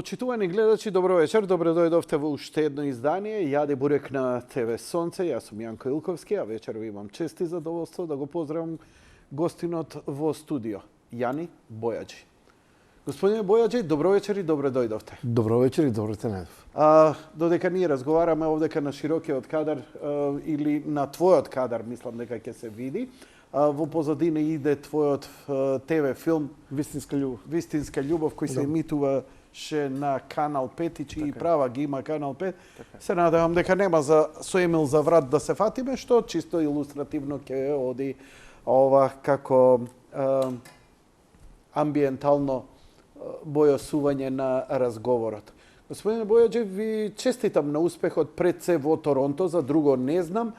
Почитувани гледачи, добро вечер. Добро дојдовте во уште едно издание. Јаде Бурек на ТВ Сонце. Јас сум Јанко Илковски, а вечер ви имам чест и задоволство да го поздравам гостинот во студио, Јани Бојаджи. Господине Бојаджи, добро вечер и добро дојдовте. Добро вечер и добро те најдов. Додека ние разговараме овдека на широкиот кадар или на твојот кадар, мислам дека ќе се види. Во позадина иде твојот ТВ филм Вистинска љубов. Вистинска љубов, кој се емитуваше на Канал 5 и чии права ги има Канал 5. Се надевам дека нема со Емил за врат да се фатиме, што чисто илустративно ќе оди ова како амбиентално бојосување на разговорот. Господине Бојаджи, ви честитам на успехот пред се во Торонто, за друго не знам,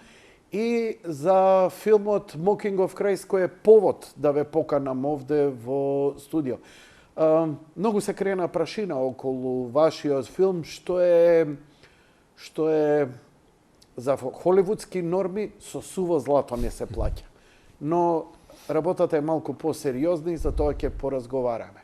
и за филмот Mocking of Christ, кој е повод да ве поканам овде во студио. Многу се крена прашина околу вашиот филм, што е за холивудски норми со суво злато не се плаќа. Но работата е малку посериозна и за тоа ќе поразговараме.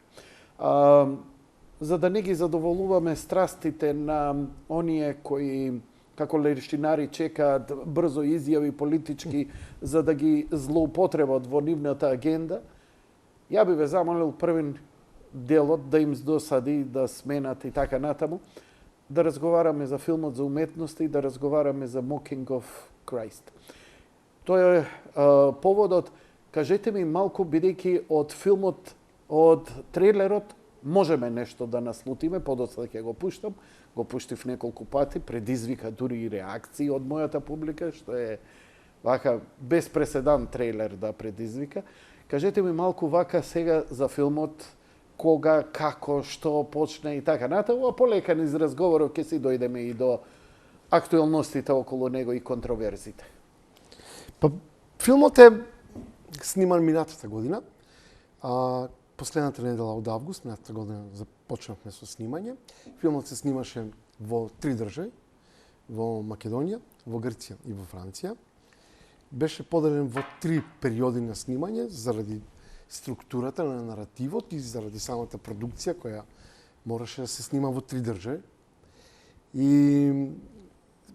За да не ги задоволуваме страстите на оние кои како лештинари чекаат брзо изјави политички за да ги злоупотребат во нивната агенда, ја би ве замолил првин делот да им досади, да сменат и така натаму, да разговараме за филмот за уметност и да разговараме за Mocking of Christ. Тоа е поводот. Кажете ми малку, бидејќи од филмот, од трейлерот, можеме нешто да наслутиме, подоцна ќе го пуштам. Го пуштив неколку пати, предизвика дури и реакции од мојата публика, што е вака без преседан трейлер да предизвика. Кажете ми малку вака сега за филмот, кога, како, што почне и така натаму, а полека низ разговорот ќе си дојдеме и до актуелностите околу него и контроверзите. Па, филмот е сниман минатата година. Последната недела од август, минатата година, започнавме со снимање. Филмот се снимаше во 3 држави, во Македонија, во Грција и во Франција. Беше поделен во 3 периоди на снимање заради структурата на наративот и заради самата продукција која мораше да се снима во 3 држави. И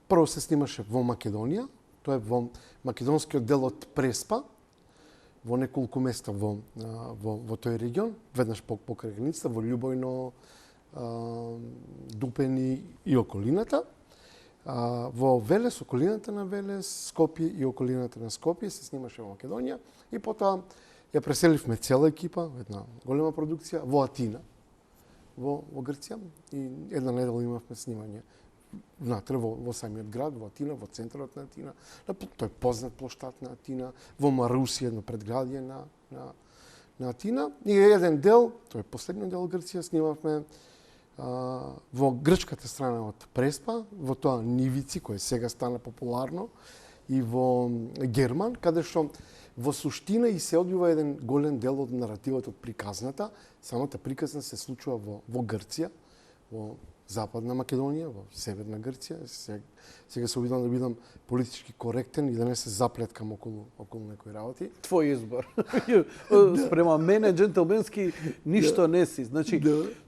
прво се снимаше во Македонија, тоа е во македонскиот дел од Преспа, во неколку места во тој регион, веднаш покрај границата, во Љубојно, Дупени и околината. Во Велес, околината на Велес, Скопје и околината на Скопје се снимаше во Македонија и потоа ја преселивме цела екипа, една голема продукција, во Атина, во Грција, и една недела имавме снимање внатре во самиот град, во Атина, во центарот на Атина, на тој познат плоштад на Атина, во Маруси, едно предградие на Атина. И еден дел, тој е последниот дел Грција, снимавме во грчката страна од Преспа, во тоа Нивици, кој сега стана популарно, и во Герман, каде што во суштина и се одвива еден голем дел од наративот од приказната. Самата приказна се случува во Грција, во Западна Македонија, во Северна Грција. Сега се обидам да бидам политички коректен и да не се заплеткам околу некои работи. Твој избор. Спрема мене, джентелменски, ништо не си. Значи,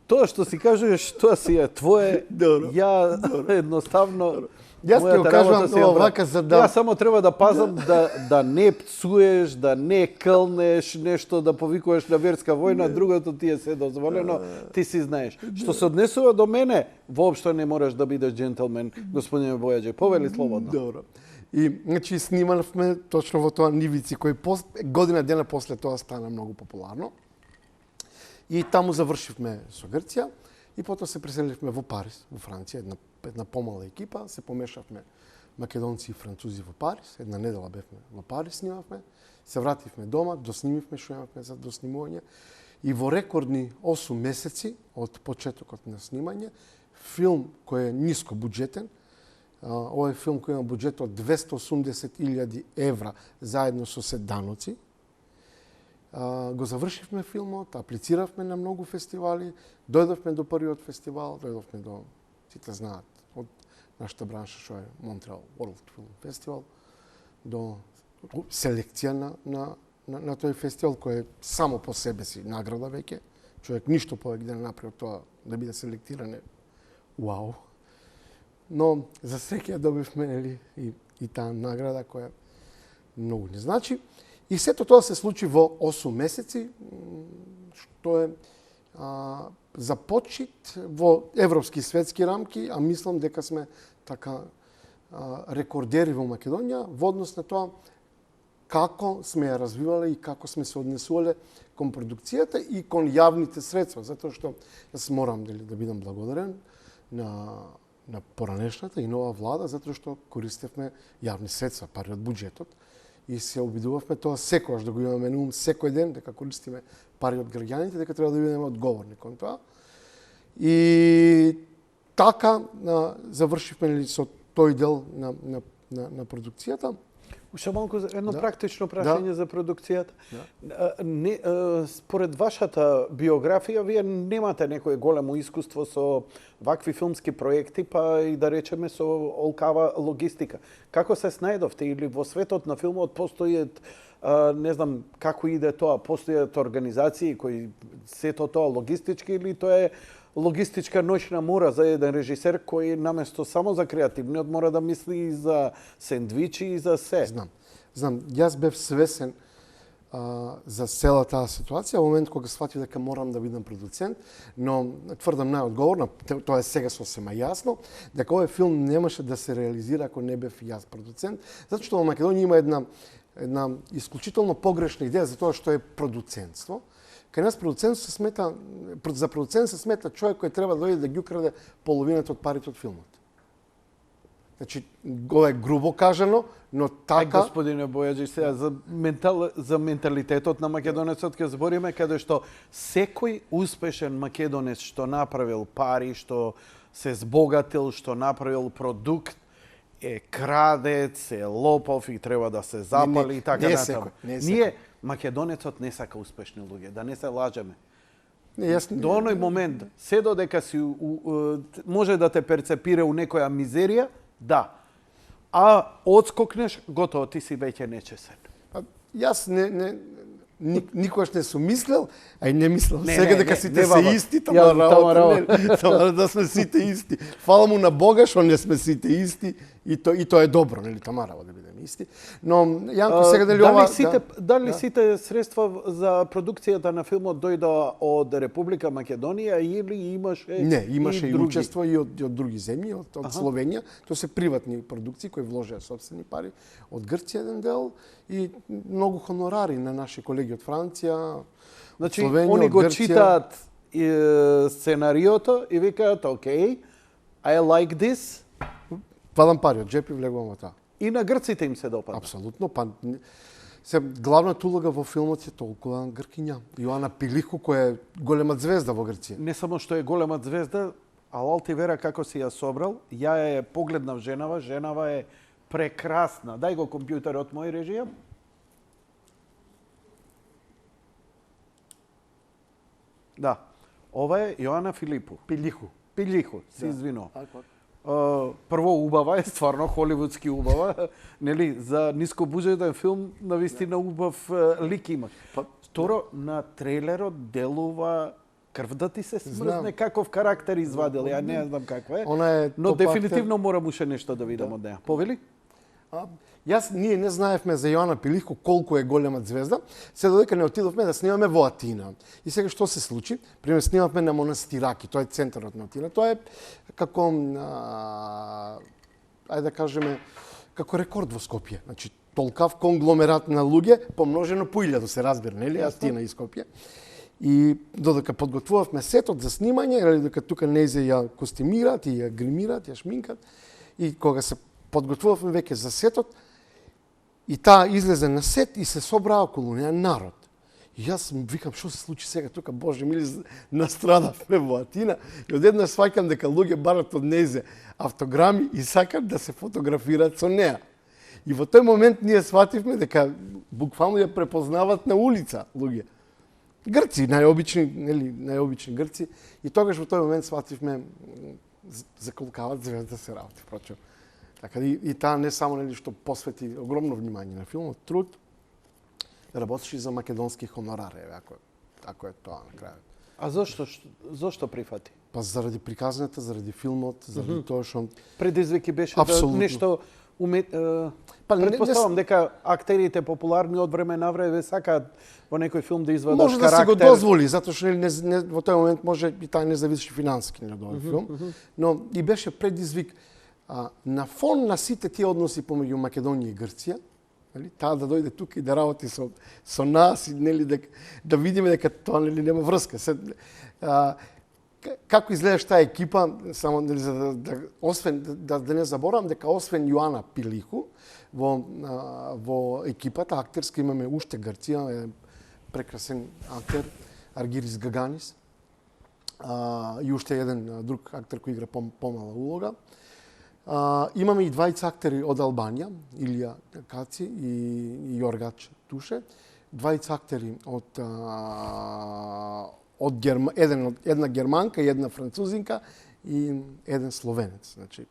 тоа што си кажеш, тоа си е твое. Ја едноставно... Јас ќе го кажам овака за да... Јас само треба да пазам да не пцуеш, да не кълнеш, нешто да повикуваш на верска војна, другото ти е се дозволено, ти си знаеш. Што се однесува до мене, воопшто не можеш да бидеш джентелмен, господине Бојаджи. Повели слободно. Добро. И, значи, снимавме точно во тоа Нивици, кој година дена после тоа стана многу популарно. И таму завршивме со Грција и потоа се преселивме во Париз, во Франција, една помала екипа, се помешавме македонци и французи во Париз, една недела бевме во Париз, снимавме, се вративме дома, доснимивме што имавме за доснимување и во рекордни 8 месеци од почетокот на снимање, филм кој е ниско буџетен, овој филм кој има буџет од 280.000 евра заедно со се даноци, го завршивме филмот, аплициравме на многу фестивали, дојдовме до првиот фестивал, дојдовме до, сите знаат, од нашата бранша што е Montreal World Film Festival, до селекција на тој фестивал кој е само по себе си награда веќе. Човек ништо повеќе да не направи од тоа да биде селектиран е вау. Но за среќа добивме нели и таа награда која многу не значи. И сето тоа се случи во 8 месеци, што е започит во европски и светски рамки, а мислам дека сме така рекордери во Македонија во однос на тоа како сме ја развивале и како сме се однесувале кон продукцијата и кон јавните средства, затоа што јас морам да бидам благодарен на поранешната и нова влада, затоа што користевме јавни средства, пари од буџетот, и се обидувавме тоа секогаш да го имаме на ум секој ден, дека користиме пари од граѓаните, дека треба да бидеме одговорни кон тоа. И така завршивме со тој дел на продукцијата. Уште малку едно практично прашање за продукцијата. Според вашата биографија, вие немате некое големо искуство со вакви филмски проекти, па и да речеме со олкава логистика. Како се снајдовте или во светот на филмот постојат, не знам како иде тоа, постојат организации кои сето тоа логистички или тоа е логистичка ноќна мора за еден режисер кој наместо само за креативниот мора да мисли и за сендвичи и за се. Знам. Јас бев свесен за цела таа ситуација во момент кога сфатив дека морам да бидам продуцент, но тврдам најодговорно, тоа е сега сосема јасно, дека овој филм немаше да се реализира ако не бев јас продуцент, затоа што во Македонија има една исклучително погрешна идеја за тоа што е продуцентство. Кај нас за продуцент се смета човек кој треба да дојде да ги украде половината од парите од филмот. Значи, ова е грубо кажано, но така... Господине Бојаджи, сега за менталитетот на македонецот ќе збориме, каде што секој успешен македонец што направил пари, што се збогатил, што направил продукт, е крадец, е лопов и треба да се запали и така натаму. Ние, македонецот не сака успешни луѓе, да не се лажеме. До оној момент, се додека си може да те перцепира у некоја мизерија, да. А одскокнеш, готово, ти си веќе нечесен. Јас никогаш не сум мислел, а и не мислам сега дека сите се исти, тама да сме сите исти. Фала му на Бога што не сме сите исти и тоа е добро, нели, тама работа да бидеме исти. Но Јанко сега дали ова дали сите средства за продукцијата на филмот дојдоа од Република Македонија или имаше Не, имаше и учество и од други земји, од Словенија, тоа се приватни продукции кои вложеа сопствени пари, од Грција еден дел и многу хонорари на наши колеги од Франција, значи, Словенија, они го Грција. читаат сценариото и викаат, окей, I like this. Вадам пари од джеп и влегувам во тоа. И на грците им се допада. Апсолутно, па главната улога во филмот е толкова гркиња. Јоана Пилиху, која е голема звезда во Грција. Не само што е голема звезда, алал ти вера како си ја собрал, ја е погледнав женава е прекрасна. Дај го компјутерот мој, режија. Да. Ова е Јоана Филипу. Пилиху, се извинувам. Прво убава е, стварно холивудски убава, нели, за нискобуџетен филм навистина убав лик има. Второ, на трейлерот делува крв да ти се смрзне, каков карактер извадил, ја не знам какво е. Но дефинитивно морам уште нешто да видам од неа. Повели? Ние не знаевме за Јоана Пилиху колку е голема звезда, се додека не отидовме да снимаме во Атина. И сега што се случи? Пример, снимавме на Монастираки, тоа е центарот на Атина. Тоа е како, ајде да кажеме, како рекорд во Скопје. Значи, толкав конгломерат на луѓе, помножено по 1000 се разбира, нели? Атина и Скопје. И додека подготвувавме сетот за снимање, додека тука нејзе ја костимират и ја гримират, ја шминкат, и кога се подготвувавме веќе за сетот, и таа излезе на сет и се собраа околу неа народ. И јас викам, што се случи сега тука, Боже мили, настрадавме во Атина, и одеднаш сваќам дека луѓе барат од нејзе автограми и сакат да се фотографираат со неа. И во тој момент ние свативме дека буквално ја препознават на улица луѓе. Грци, најобични грци, и тогаш во тој момент свативме за колкава звезда се работи, впрочем. Така и таа не само нели што посвети огромно внимание на филмот, труд, работеше за македонски хонорар, ако е тоа на крајот. А зошто прифати? Па заради приказната, заради филмот, заради тоа што Предизвик беше Апсолутно. да нешто Па не Предпоставам дека актерите популарни од време на време сакаат во некој филм да извадат може да карактер. си го дозволи, затоа што во тој момент може и тај не зависи финансиски на тој филм, но и беше предизвик на фон на сите тие односи помеѓу Македонија и Грција, нели, таа да дојде тука и да работи со нас и нели да видиме дека тоа нели нема врска. Како изгледаш таа екипа, само нели за да освен да не заборавам дека освен Јоана Пилиху во екипата актерска имаме уште Грција, е прекрасен актер Аргирис Гаганис. И уште еден друг актер кој игра помала улога. Имаме и двајца актери од Албанија, Илија Каци и Јоргач Туше. Двајца актери една германка и една французинка и еден словенец. Значи,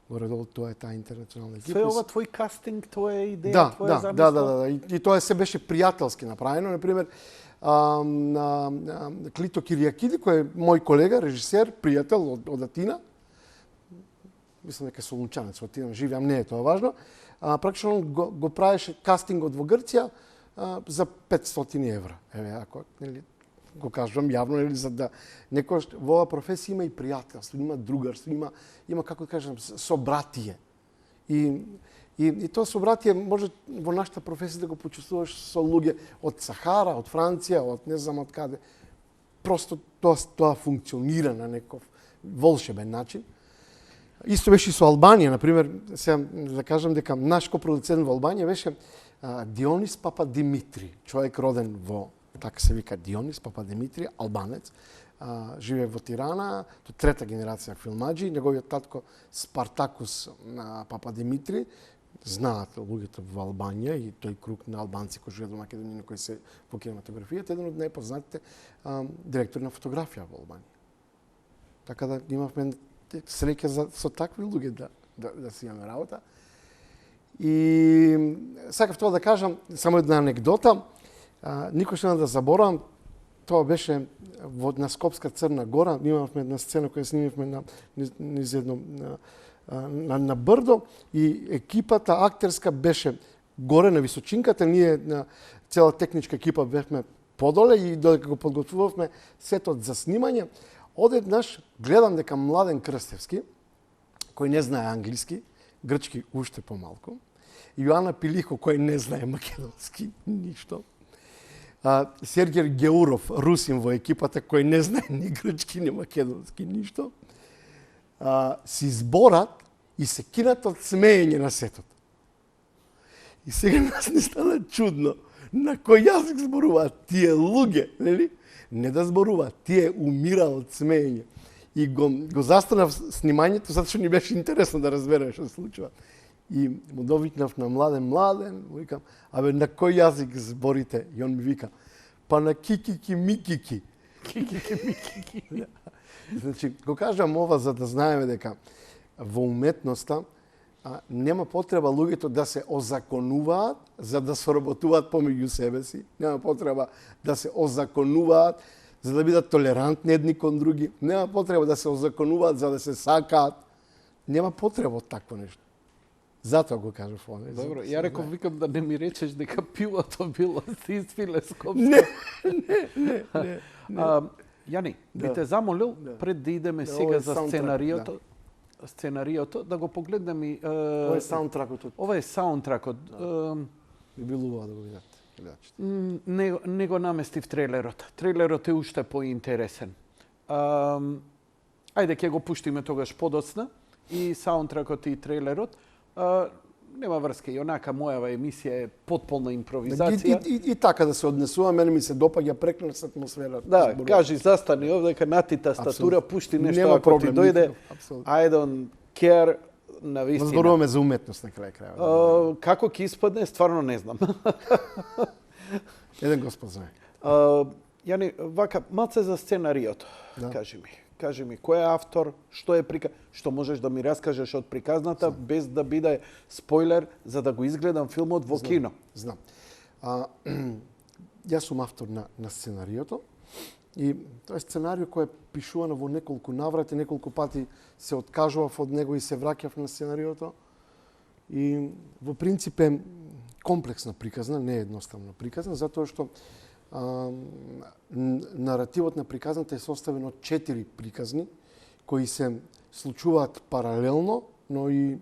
горе-долу тоа е таа интернационална екипа. Све ова твој кастинг, твоја идеја, твоја замисла? Да. И тоа се беше пријателски направено. Например, Клито Киријакиди, кој е мој колега, режисер, пријател од Атина, мислам дека Солунчанец од Атина живеам, не е тоа важно, практично го правеше кастингот во Грција за 500 евра. Еве, ако нели го кажувам јавно, нели, за да некој во оваа професија има и пријателство, има другарство, има како да кажам собратие. И тоа собратие може во нашата професија да го почувствуваш со луѓе од Сахара, од Франција, од не знам од каде. Просто тоа функционира на некој волшебен начин. Исто беше и со Албанија, например, сега да кажам дека наш копродуцент во Албанија беше Дионис Пападимитри, човек роден во, така се вика Дионис Пападимитри, албанец, живее во Тирана, тоа трета генерација филмаџи, неговиот татко Спартакус Пападимитри, знаат луѓето во Албанија и тој круг на албанци кои живеат во Македонија, кои се во кинематографијата, еден од најпознатите директори на фотографија во Албанија. Така да имавме среќа со такви луѓе да си имаме работа. И сакав тоа да кажам, само една анегдота, никош нема да заборавам, тоа беше на Скопска Црна Гора, имавме една сцена која снимивме низ едно на брдо и екипата актерска беше горе на височинката, ние на цела техничка екипа бевме подоле и додека го подготвувавме сетот за снимање, одеднаш гледам дека Младен Крстевски, кој не знае англиски, грчки уште помалку, Јоана Пилихо, кој не знае македонски ништо, Сергеј Геуров, русин во екипата, кој не знае ни грчки, ни македонски ништо, си зборат и се кинат од смеење на сетот. И сега нас не стана чудно на кој јазик зборуваат тие луѓе, нели? Не да зборуваат, тие умира од смеење. И го застанав снимањето, затоа што ни беше интересно да разбереме што се случува. И му довикнав на Младен, му викам, абе на кој јазик зборите? И он ми вика, па на кикики микики. Кикики микики. Значи, го кажам ова за да знаеме дека во уметноста нема потреба луѓето да се озаконуваат за да соработуваат помеѓу себе си. Нема потреба да се озаконуваат за да бидат толерантни едни кон други. Нема потреба да се озаконуваат за да се сакаат. Нема потреба од такво нешто. Затоа го кажав ова. Добро, ја реков, викам да не ми речеш дека пилото било си испиле Скопско. Не. Јани, би те замолил пред да идеме сега за сценариото, да го погледнем и... Ова е саундтракот. Ова е саундтракот. Би било убаво да го видат гледачите. Не го наместив трейлерот. Трейлерот е уште поинтересен. Ајде ќе го пуштиме тогаш подоцна и саундтракот и трейлерот. Нема врска, и онака мојава емисија е потполна импровизација. И така да се однесува, мене ми се допаѓа прекрасна атмосфера. Да, кажи, застани овде кај натита статура, пушти нешто нема ако проблем, ти дојде. I Апсолутно. don't care на вистина. Зборуваме за уметност на крај крајот. Како ќе испадне, стварно не знам. Еден Господ знае. Јани, вака, малце за сценариото. Да. Кажи ми, кој е автор, што можеш да ми раскажеш од приказната, без да биде спойлер, за да го изгледам филмот во кино? Знам. Јас сум автор на сценариото И тоа е сценарио кој е пишувано во неколку наврати, неколку пати се откажував од него и се враќав на сценариото. И во принцип е комплексна приказна, не е едноставна приказна, затоа што наративот на приказната е составен од 4 приказни кои се случуваат паралелно, но и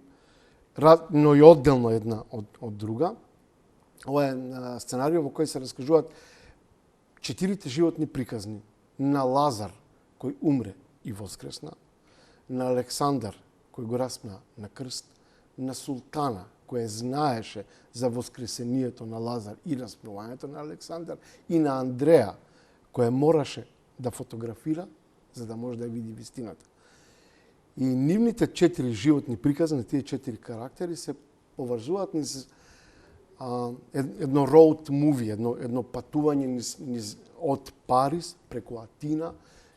одделно една од друга. Ова е сценарио во кој се раскажуваат 4 животни приказни на Лазар кој умре и воскресна, на Александар кој го распна на крст, на Султана кој знаеше за воскресението на Лазар и распнувањето на Александар, и на Андреа која мораше да фотографира за да може да види вистината. И нивните 4 животни приказни, тие 4 карактери се поврзуваат низ едно роуд муви, едно патување низ од Париз преку Атина,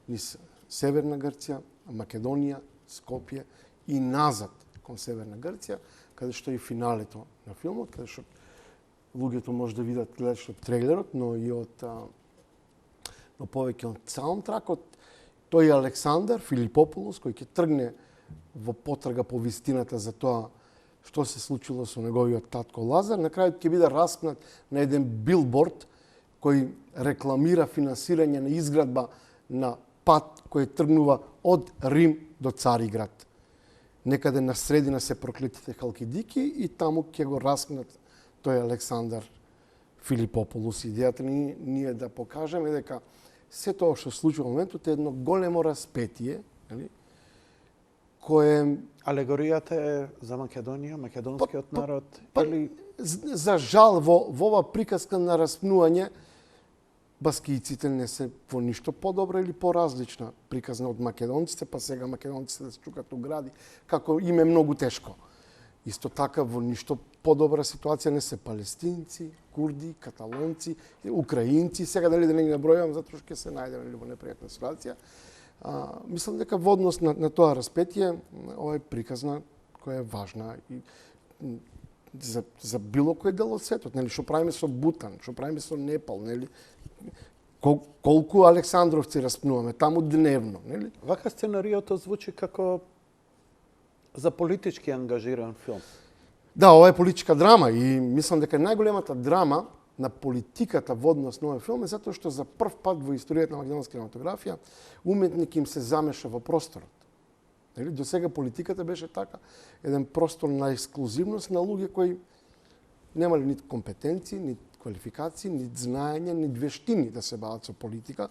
низ Северна Грција, Македонија, Скопје и назад кон Северна Грција, каде што е финалето на филмот, каде што луѓето може да видат гледаш од трейлерот, но и но повеќе од саундтракот. Тој Александар Филипополос, кој ќе тргне во потрага по вистината за тоа што се случило со неговиот татко Лазар, на крајот ќе биде распнат на еден билборд кој рекламира финансирање на изградба на пат кој тргнува од Рим до Цариград. Некаде на средина се проклетите Халкидики и таму ќе го распнат тој Александар Филипополос. Идејата ние да покажеме дека се тоа што случува во моментот е едно големо распетие, нели? Кое алегоријата е за Македонија, македонскиот народ или за жал во ова приказка на распнување баскијците не се во ништо подобра или поразлична приказна од македонците, па сега македонците да се чукат у гради, како им е многу тешко. Исто така во ништо подобра ситуација не се палестинци, курди, каталонци, украинци, сега дали да не ги набројувам затоа што ќе се најдеме во непријатна ситуација. Мислам дека во однос на тоа распетие, ова е приказна која е важна и за било кој дел од светот, нели, што правиме со Бутан, што правиме со Непал, нели? Колку Александровци распнуваме таму дневно, нели? Вака сценариото звучи како за политички ангажиран филм. Да, ова е политичка драма и мислам дека најголемата драма на политиката во однос на овој филм е затоа што за прв пат во историјата на македонска кинематографија уметник им се замеша во просторот. Нели, до сега политиката беше така еден простор на ексклузивност на луѓе кои немале нит компетенции, нит квалификации, нит знаење, нит вештини да се бават со политика.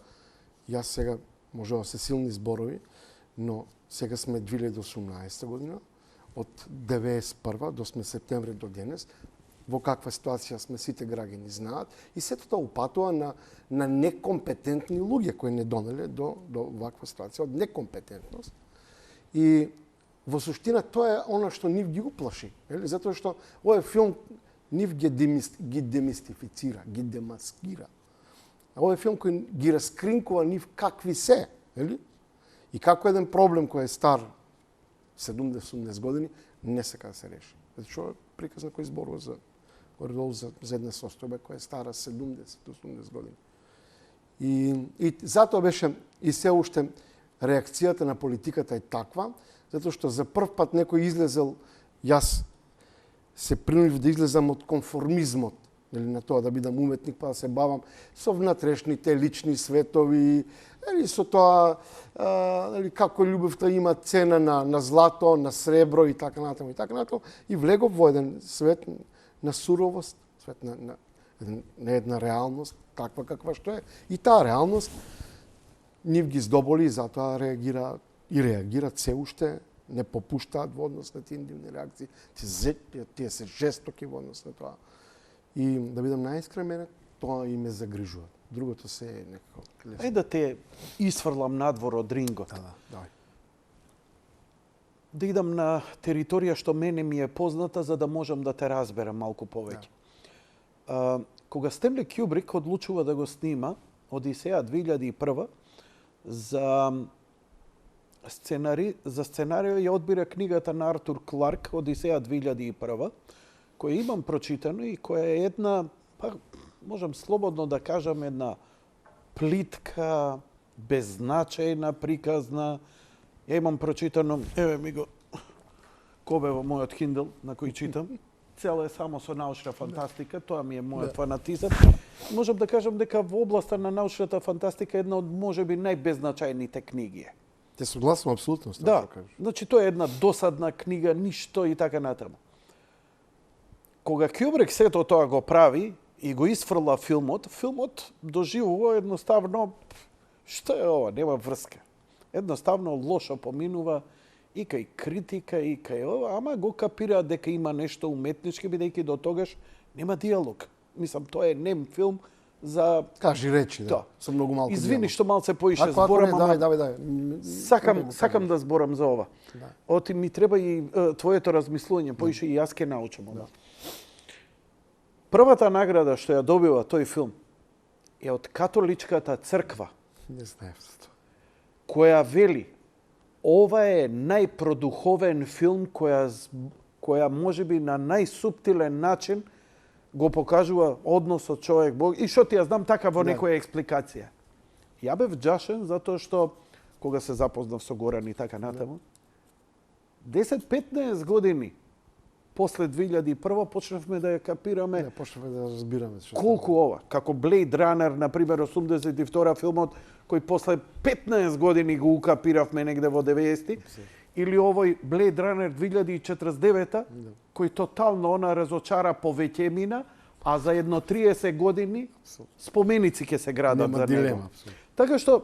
Јас сега можева се силни зборови, но сега сме 2018 година, од 91 до сме септември до денес, во каква ситуација сме сите граѓани знаат и сето тоа упатува на некомпетентни луѓе кои не донеле до ваква ситуација од некомпетентност. И во суштина тоа е она што нив ги уплаши, нели? Затоа што овој филм нив ги демистифицира, ги демаскира. Овој филм кој ги раскринкува нив какви се, нели? И како еден проблем кој е стар 70-80 години не сака да се реши. Затоа што е приказна кој зборува за една состојба која е стара 70-80 години. И затоа беше и се уште реакцијата на политиката е таква, затоа што за прв пат некој излезел, јас се принудив да излезам од конформизмот, нели, на тоа да бидам уметник, па да се бавам со внатрешните лични светови, нели, со тоа нели, како љубовта има цена на злато, на сребро и така натаму и влегов во еден свет на суровост, свет на една реалност, таква каква што е. И таа реалност нив ги здоболи и затоа реагираат се уште, не попуштаат во однос на тие нивни реакции, тие се жестоки во однос на тоа. И да бидам најискрен, мене тоа и ме загрижува. Другото се е некако лесно. Ајде да те исфрлам надвор од рингот. Давај. Да идам на територија што мене ми е позната, за да можам да те разберам малку повеќе. Кога Стенли Кјубрик одлучува да го снима Одисеја 2001 за сценарио ја одбира книгата на Артур Кларк Одисеја 2001, која имам прочитано и која е една, па можам слободно да кажам, една плитка, беззначајна, приказна. Ја имам прочитано, еве ми го кобе во мојот Kindle на кој читам. Цело е само со научна фантастика, тоа ми е мојот фанатизам. Можам да кажам дека во областа на научната фантастика една од можеби најбеззначајните книги е. Те согласувам апсолутно со Да, тоа кажеш. значи тоа е една досадна книга, ништо и така натаму. Кога Кјубрик сето тоа го прави и го исфрла филмот доживува едноставно, што е ова, нема врска. Едноставно лошо поминува и кај критика и кај ова, ама го капира дека има нешто уметнички, бидејќи до тогаш нема диалог. Мислам, тоа е нем филм за... Кажи речи, да. Да. Со многу малку Извини диалог. што малце поише Ако зборам, не, ама давај. сакам да зборам за ова. Да. Оти ми треба и твоето размислување, поише и јас ке научам ова. Првата награда што ја добива тој филм е од католичката црква, Не знаев за тоа. која вели ова е најпродуховен филм која можеби на најсуптилен начин го покажува односот човек-бог. И што ти ја знам така во Да. некоја експликација. Ја бев џашен затоа што кога се запознав со Горан и така натаму, 10-15 години после 2001 почнавме да ја капираме Не, почнавме да разбираме што. колку ова, како Blade Runner, например, 82 филмот, кој после 15 години го укапиравме негде во 90-ти, или овој Blade Runner 2049, кој тотално она разочара повеќе мина, а за едно 30 години споменици ќе се градат Нема за него. дилема, апсолутно. Така што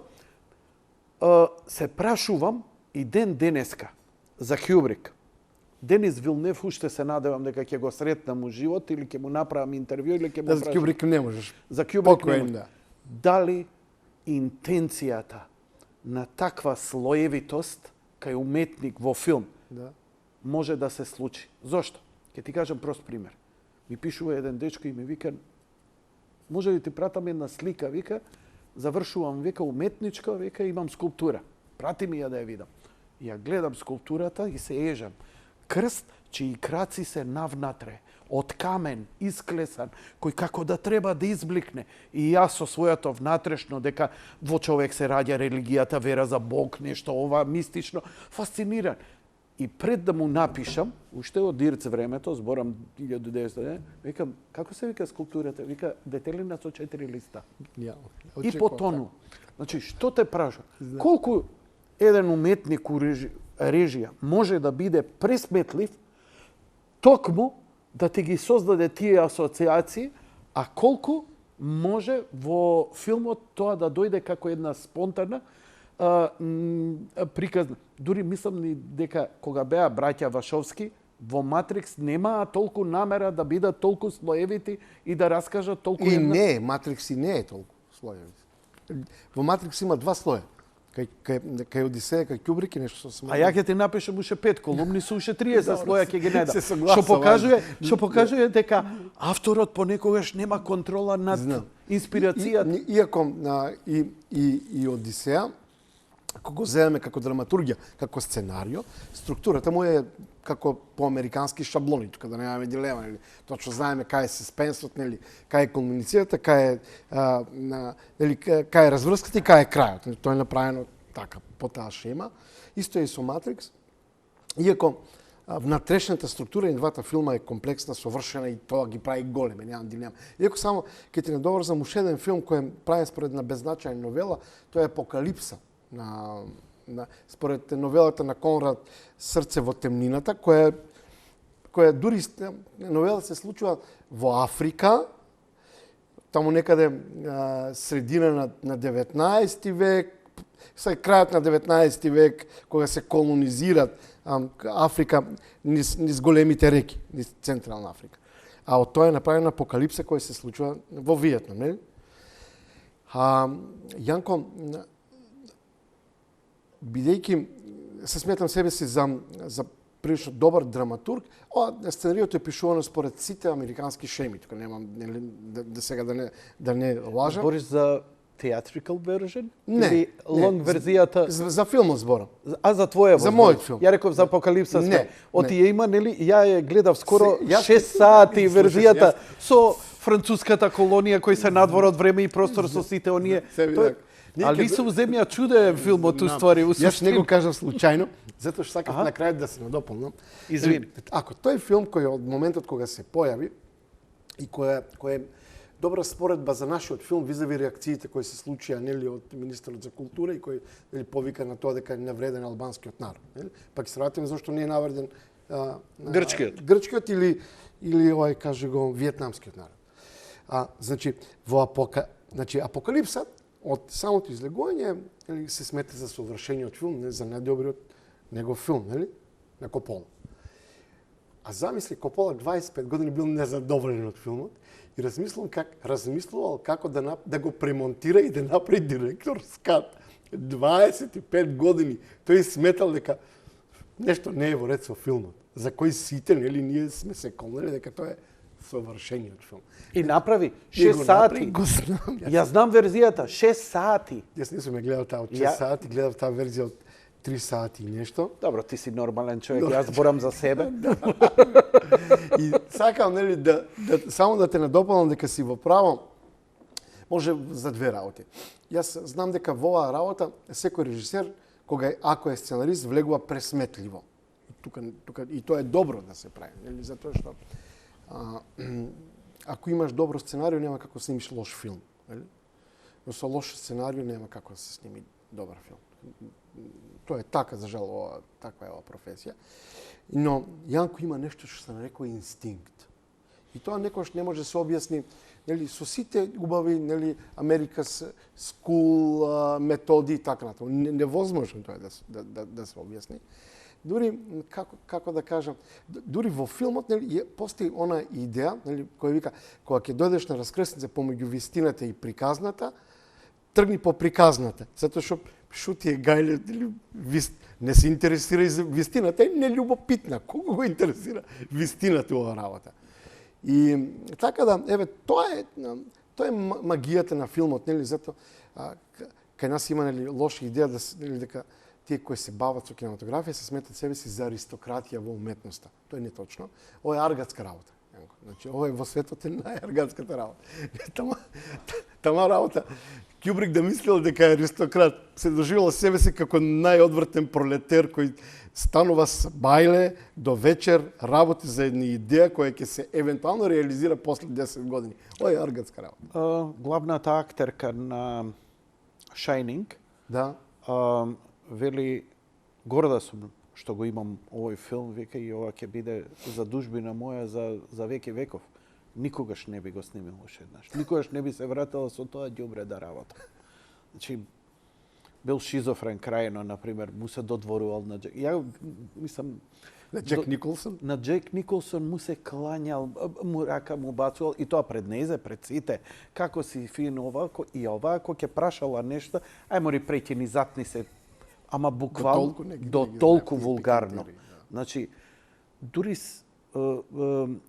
се прашувам и ден денеска за Кјубрик. Денис Вилнев уште се надевам дека ќе го сретнам у живот или ќе му направам интервју или ќе му Да, за прашам. Кјубрик не можеш. За Кјубрик Покоен, нема. да. Дали интенцијата на таква слоевитост кај уметник во филм Да. може да се случи? Зошто? Ќе ти кажам прост пример. Ми пишува еден дечко и ми вика, може ли ти пратам една слика, вика, завршувам, вика, уметничка, вика, имам скулптура. Прати ми ја да ја видам. И ја гледам скулптурата и се ежам. Крст, чии краци се навнатре, од камен, исклесан, кој како да треба да избликне. И јас со својато внатрешно, дека во човек се раѓа религијата, вера за Бог, нешто ова мистично, фасциниран. И пред да му напишам, уште од Дирц времето, зборам 1900, викам, како се вика скулптурата? Вика, детелина со 4 листа. Ја. И по тону. Значи, што те прашам? Колку еден уметник у режија може да биде пресметлив токму да ти ги создаде тие асоциации, а колку може во филмот тоа да дојде како една спонтана приказна. Дури мислам ни дека кога беа браќа Вашовски, во Матрикс немаа толку намера да бидат толку слоевити и да раскажат толку И не, Матрикс и не е толку слоеви. Во Матрикс има два слоја. Кај Одисеја, кај Кјубрик и нешто со А ја ќе ти напишам уште 5 колумни со уште 30 слоја ќе ги не дам. се согласувам. Што покажува дека авторот понекогаш нема контрола над Знам. инспирацијата. Иако и Одисеја, ако го земеме како драматургија, како сценарио, структурата му е како по американски шаблони, тука да немаме дилема, нели? Точно знаеме кај е суспенсот, нели, кај е кулминицијата, нели, кај е разврската и кај е крајот. Тоа е направено така по таа шема. Исто е и со Матрикс. Иако внатрешната структура и двата филма е комплексна, совршена и тоа ги прави големи, немам дилема. Иако само ќе ти надоврзам уште еден филм кој е правен според една беззначајна новела, тоа е Апокалипса. Според новелата на Конрад Срце во темнината, која дури новела се случува во Африка, таму некаде средина на 19 век, крајот на 19 век, кога се колонизират Африка низ големите реки, низ Централна Африка. А од тоа е направена Апокалипса која се случува во Виетнам, нели? Јанко, бидејќи се сметам себе си за прилично добар драматург, сценариото е пишувано според сите американски шеми, тука немам сега да не лажам. Збориш за theatrical version? Не, Или лонг верзијата? За филмот зборам. А за твоја За мојот филм. Ја реков за Апокалипса. Не. Оти ја има, нели? Ја ја гледав скоро Јас- 6 сати Слушай, верзијата со француската колонија кој се надвор од време и простор со сите оние. Себе Тоа- така. Али се у земја чуде филмот уствари у Јас не го суштина. кажав случајно, затоа што сакав Аха. на крајот да се надополнам. Извини. Ако тој филм кој од моментот кога се појави и кој е добра споредба за нашиот филм визави реакциите кои се случија нели од министерот за култура и кој нели повика на тоа дека е навреден албанскиот народ, нели? Пак се вратиме зашто не е навреден грчкиот или овој каже го виетнамскиот народ. Значи Апокалипса од самото излегување нели се смета за совршениот филм, не за најдобриот негов филм, нели? На Копола. А замисли, Копола 25 години бил незадоволен од филмот и размислувал како да го премонтира и да направи директорс кат. 25 години тој сметал дека нешто не е во ред со филмот. За кој сите, нели, ние сме се колнели дека тоа е совршениот филм. И направи И 6 го сати. направи, го знам. Јас знам верзијата, 6 сати. Јас не сум ја гледал таа од 6 Ја- сати, гледав таа верзија од 3 сати и нешто. Добро, ти си нормален човек, јас зборам за себе. И сакам нели само да те надополнам дека си во право. Може за две работи. Јас знам дека во оваа работа секој режисер ако е сценарист влегува пресметливо. Тука и тоа е добро да се прави, нели, затоа што ако имаш добро сценарио нема како да снимиш лош филм, нели? Но со лош сценарио нема како да се сними добар филм. Тоа е така, за жал, таква е оваа професија. Но Јанко има нешто што се нарекува инстинкт. И тоа некош не може да се објасни, нели, со сите убави, нели, America's School методи и така натаму. Невозможно тоа да се објасни. Дури како да кажам, дури во филмот, нели, постои она идеја, нели, која вика кога ќе дојдеш на раскрсница помеѓу вистината и приказната, тргни по приказната, затоа што Шути е гајле, не се интересира и за вистината, е нелюбопитна. Кого го интересира вистината оваа работа? И така да, еве, тоа е магијата на филмот, нели, затоа кај нас има, нели, лоша идеја нели, дека тие кои се бават со кинематографија се сметат себе си за аристократија во уметноста. Тоа е неточно. Ова е аргатска работа. Значи, ова е во светот е најаргатската работа. Тама работа. Кјубрик да мислел дека е аристократ, се доживел себе си како најодвратен пролетер кој станува с бајле до вечер, работи за една идеја која ќе се евентуално реализира после 10 години. Ова е аргатска работа. Главната актерка на Shining, Да. вели, горда сум што го имам овој филм, века, и ова ќе биде задужбина моја за веки веков. Никогаш не би го снимил уште еднаш. Никогаш не би се вратила со тоа ѓубре да работа. Значи, бил шизофрен крајно, например, му се додворувал на Джек. Ја мислам... На Джек Николсон? На Джек Николсон му се клањал, му рака му бацувал, и тоа пред незе, пред сите. Како си фин овако и овако, ќе прашала нешто, ај мори преќи ни затни се, ама буквално до толку вулгарно. Значи, дури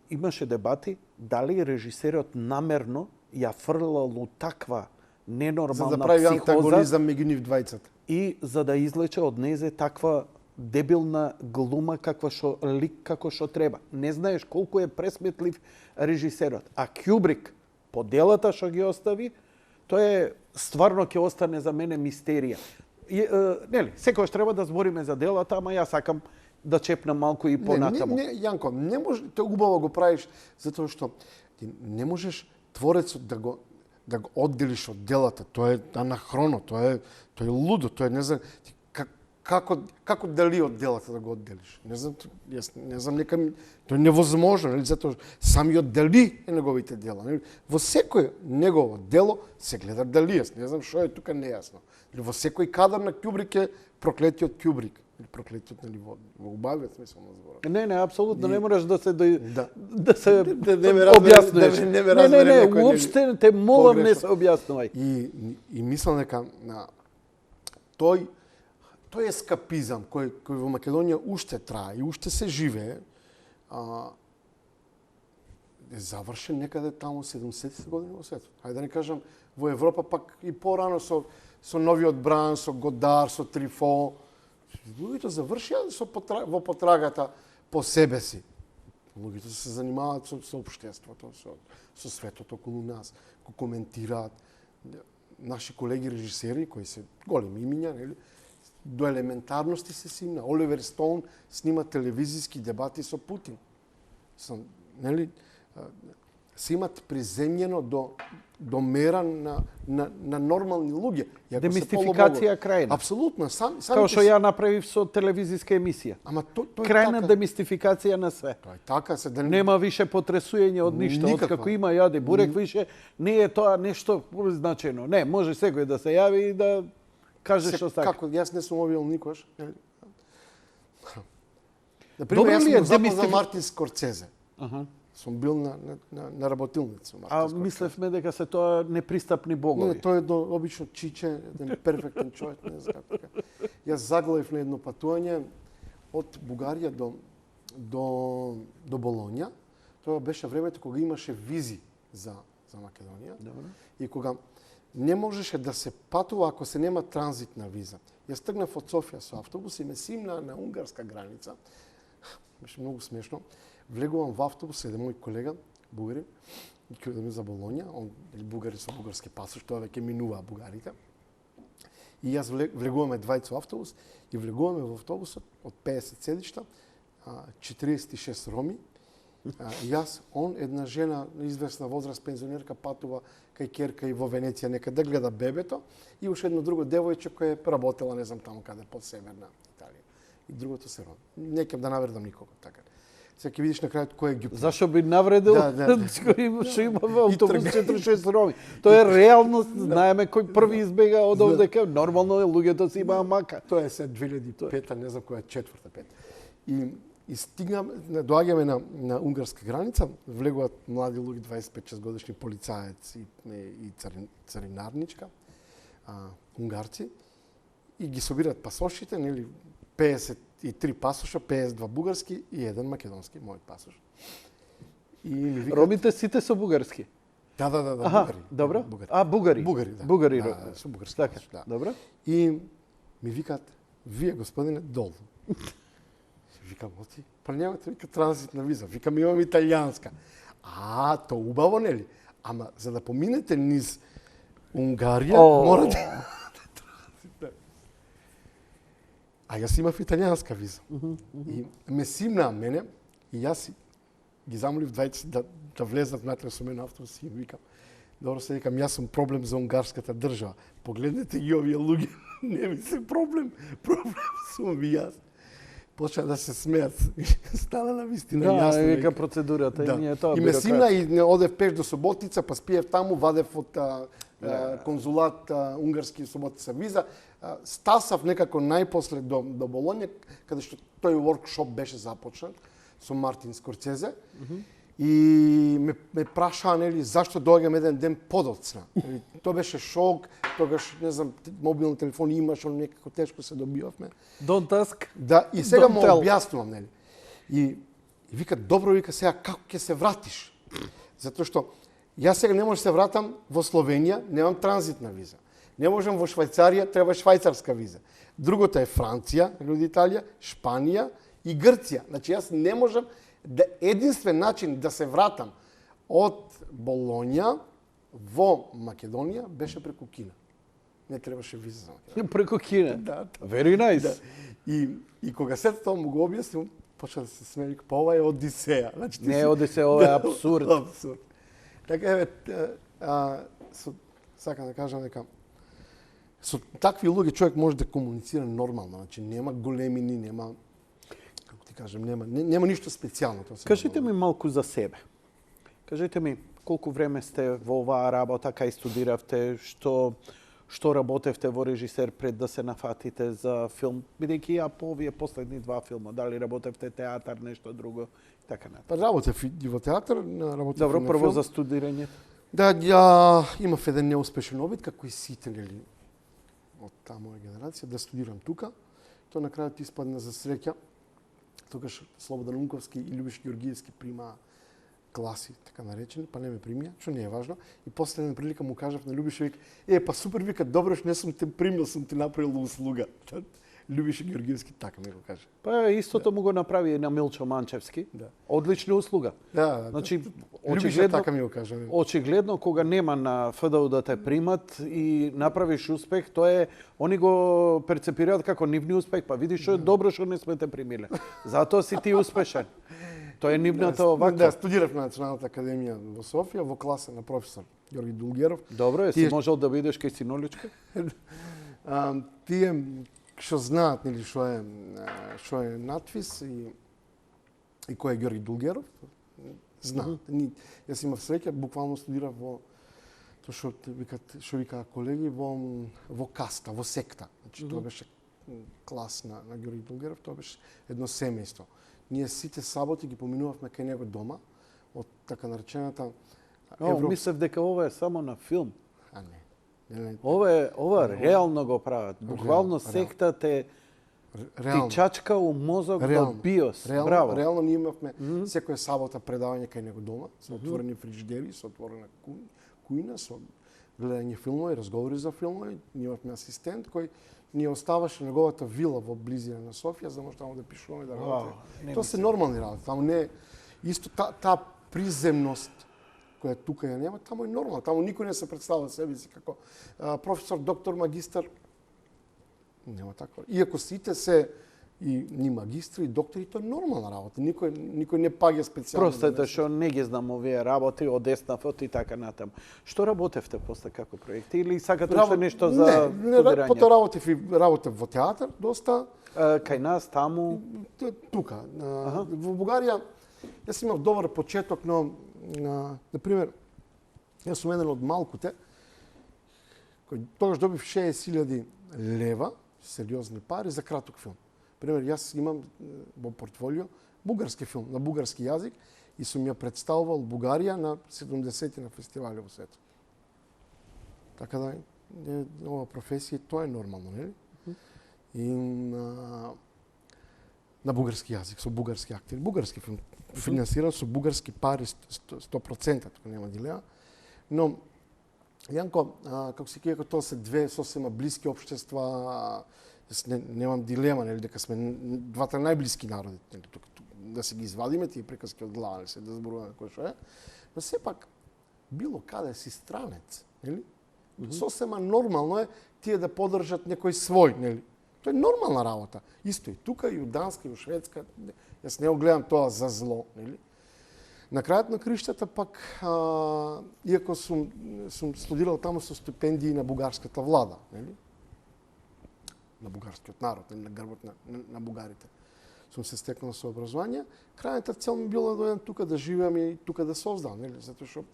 имаше дебати дали режисерот намерно ја фрлал таква ненормална за да прави психоза антагонизам меѓу нив двајцата. и за да излече од незе таква дебилна глума каква што лик како што треба. Не знаеш колку е пресметлив режисерот. А Кјубрик по делата што ги остави, тоа е стварно ќе остане за мене мистерија. Нели, секогаш треба да збориме за делата, ама јас сакам да чепнам малку и понатаму. Не, Јанко, не може, тоа убаво го правиш затоа што ти не можеш творецот да го одделиш од делата. Тоа е анахроно, тоа е лудо, тоа е не знам како дали од делата да го одделиш. Не знам, јас не знам, нека тоа е невозможно, нели, затоа самиот дали е неговите дела, нели? Во секој негово дело се гледа дали, јас не знам што е тука нејасно. Во секој кадар на Кјубрик е проклетиот Кјубрик. Проклетиот, нели, во убавиот смисол на зборот. Не, апсолутно не можеш да се да се не ме објаснуваш. Не, уопште те молам не се објаснувај. И мислам дека тој ескапизам кој во Македонија уште трае и уште се живее, е завршен некаде таму 70 години во светот. Хајде да не кажам во Европа, пак и порано со новиот Бран, со Годар, со Трифо. Луѓето завршија во потрагата по себе си. Луѓето се занимаваат со општеството, со светот околу нас, го коментираат. наши колеги режисери, кои се големи имиња, нели, до елементарности се симна. Оливер Стоун снима телевизиски дебати со Путин. Нели, се имат приземјено до мера на нормални луѓе. Демистификација крајна. Апсолутно. Као што ја направив со телевизиска емисија. Ама тој крајна така. демистификација на све. Тоа е така се да Нема више потресување од ништо. Никаква. Откако има јаде бурек више, не е тоа нешто значено. Не, може секој да се јави и да каже што сака. Како јас не сум објавил никош. На Добро пример, јас ли е сум запознал демистифи- Мартин Скорцезе. Аха. Сум бил на работилница со Мартин А Скорцезе. мислевме дека се тоа непристапни Не, богови. тој е едно обично чиче, еден перфектен човек, не знам како. Јас заглавив на едно патување од Бугарија до Болонја. Тоа беше времето кога имаше визи за Македонија. Добро. И кога не можеше да се патува ако се нема транзитна виза. Јас тргнав од Софија со автобус и ме симна на унгарска граница. Беше многу смешно. Влегувам во автобус, еден мој колега, бугарин, кој да ми за Болонја, он бугари со бугарски пасош, тоа веќе минува бугарите. И јас влегуваме двајца во автобус и влегуваме во автобусот од 50 седишта, 46 роми. Јас, он, една жена на известна возраст, пензионерка, патува кај ќерка и во Венеција некаде гледа бебето и уште едно друго девојче кое е работела, не знам таму каде, под северна Италија. И другото се роми. Не ќе да навредам никого, така. Сега ќе видиш на крајот кој е Ѓупин. Зашо би навредил Да. што има во автобус 46 роми? Тоа е реалност, знаеме кој први избега од овдека, нормално е луѓето си имаа мака. Тоа е се 2005, не знам која е четврта, пет. И стигнам, доаѓаме на унгарска граница, влегуваат млади луѓе, 25-6 годишни полицаец и царинарничка, унгарци, и ги собираат пасошите, нели, 53 пасоша, 52 бугарски и еден македонски, мојот пасош. И ми викаат... Ромите сите со бугарски. Да, Аха, бугари. добро. Бугари. А, бугари. Бугари, да. Бугари, Да, со бугарски така, пасош, да. добро. И ми викаат, вие, господине, долу. Викам, оти, па немате, вика, транзитна виза. Викам, имам италијанска. То убаво, нели? Ама, за да поминете низ Унгарија, морате... А јас имав италијанска виза. И ме симнаа мене, и јас ги замолив двајца да влезат натре со мене на автобус и викам, добро се викам, јас сум проблем за унгарската држава. Погледнете ги овие луѓе, не ми се проблем сум ви јас. Почна да се смеат. Стана на вистина јасно. Да, вика процедурата, и ние тоа и ме симна и не одев пеш до Соботица, па спиев таму, вадев од конзулат унгарски Соботица виза. Стасав некако најпосле до Болонја, каде што тој воркшоп беше започнат со Мартин Скорцезе. И ме прашаа, нели, зашто доаѓам еден ден подоцна. Тоа беше шок, тогаш, не знам, мобилни телефони имаш, но некако тешко се добивавме. Don't ask. Да, и сега Don't му tell. објаснувам, нели. И вика, добро, вика, сега како ќе се вратиш? Затоа што јас сега не можам да се вратам во Словенија, немам транзитна виза. Не можам во Швајцарија, треба швајцарска виза. Другото е Франција, од Италија, Шпанија и Грција. Значи јас не можам единствен начин да се вратам од Болонја во Македонија беше преку Кина. Не требаше виза за Македонија. Преку Кина. Да. Very nice. Да. И кога се тоа му го објаснив, почна да се смее, па ова е Одисеја. Значи, Не е Одисеја, ова е апсурд. Апсурд. Така еве, сакам да кажам дека со такви луѓе човек може да комуницира нормално, значи нема големини, нема, како ти кажам, нема ништо специјално. Кажете ми малку за себе. Кажете ми колку време сте во оваа работа, кај студиравте, што работевте во режисер пред да се нафатите за филм, бидејќи ја по овие последни два филма, дали работевте театар, нешто друго, така натаму. Па работев и во театар, работев Добро, на прво филм. за студирање. Да, ја имав еден неуспешен обид, како и сите, нели, од таа моја генерација, да студирам тука. Тоа на крајот испадна за среќа. Тогаш Слободан Унковски и Љубиш Ѓоргиевски примаа класи, така наречени, па не ме примија, што не е важно. И после една прилика му кажав на Љубиш, вика, па супер, вика, добро, што не сум те примил, сум ти направил услуга. Любише Георгиевски, така ми го каже. Па истото му го направи и на Милчо Манчевски. Да. Одлична услуга. Да, Значи, Любише очигледно, така ми го каже. очигледно кога нема на ФДУ да те примат и направиш успех, тоа е, они го перцепираат како нивни успех, па видиш што е добро што не сме те примиле. Затоа си ти успешен. Тоа е нивната оваква. Да, студирав на Националната академија во Софија во класа на професор Георги Дулгеров. Добро е, си можел да бидеш кај Синоличка? Тие што знаат нели што е надпис и кој е Георги Дулгеров, знаат. Јас имав среќа, буквално студирав во тоа што викаат колеги во каста, во секта. Значи тоа беше клас на Георги Дулгеров, тоа беше едно семејство. Ние сите саботи ги поминувавме кај него дома од така наречената Мислев дека ова е само на филм. А не. Ова реално го прават. Буквално секта те ти чачка у мозок до биос. Браво. Реално ние имавме секоја сабота предавање кај него дома, со отворени фриџидери, со отворена кујна, со гледање филмови, разговори за филмови. Ние имавме асистент кој ни оставаше неговата вила во близина на Софија, за да може таму да пишуваме, да работи. Тоа се нормални работи. Таму не исто таа приземност која тука ја нема, таму е нормално. Таму никој не се представува себе си како професор, доктор, магистар. Нема таква. Иако сите се и ни магистри, и доктори, тоа е нормална работа. Никој не паѓа специјално. Простете што не ги знам овие работи од Деснавот и така натаму. Што работевте после како проекти или сакате уште нешто за студирање? Потоа работев во театар доста. Кај нас таму тука. Во Бугарија јас имав добар почеток, но на пример јас сум еден од малкуте кој тогаш добив 60.000 лева, сериозни пари за краток филм. Пример, јас имам во портфолио бугарски филм на бугарски јазик и сум ја представувал Бугарија на 70 на фестивали во светот. Така да ова професија тоа е нормално, нели? И на бугарски јазик, со бугарски актери, бугарски филм финансиран со бугарски пари 100%, тука нема дилема. Но Јанко, како се каже, тоа се две сосема блиски општества, немам дилема, нели, дека сме двата најблиски народи, нели, тука, да се ги извадиме тие приказки од глава, нели, да зборуваме кој што е, но сепак било каде си странец, нели? Сосема нормално е тие да поддржат некој свој, нели? Тоа е нормална работа. Исто и тука, и у Данска, и у Шведска. Јас не го гледам тоа за зло, нели? На крајот на криштата пак, иако сум студирал таму со стипендии на бугарската влада, нели? На бугарскиот народ, нели? На грбот на бугарите. Сум се стекнал со образование. Крајната цел ми била да дојдам тука да живеам и тука да создам, нели? Затоа што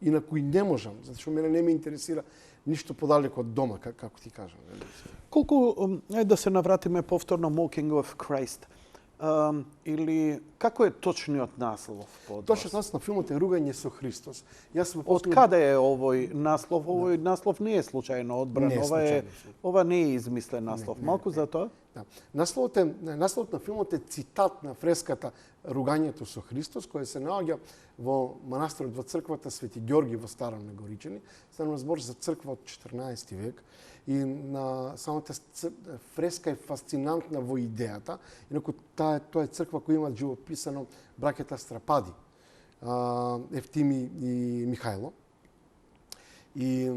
инаку и не можам, затоа што мене не ме интересира ништо подалеку од дома, како ти кажам. Нели? Колку, да се навратиме повторно Mocking of Christ. Или како е точниот наслов? Точниот наслов на филмот е Ругање со Христос. Од каде е овој наслов? Овој наслов не е случајно одбран. Ова не е измислен наслов. Малку за тоа? Да. Насловот на филмот е цитат на фреската Ругањето со Христос, која се наоѓа во манастирот во црквата Свети Ѓорги во Старо Негоричани. Станува збор за црква од 14 век. И на самата фреска е фасцинантна во идејата, инаку тоа е црква која има живописано браќата Страпади, Евтими и Михајло. И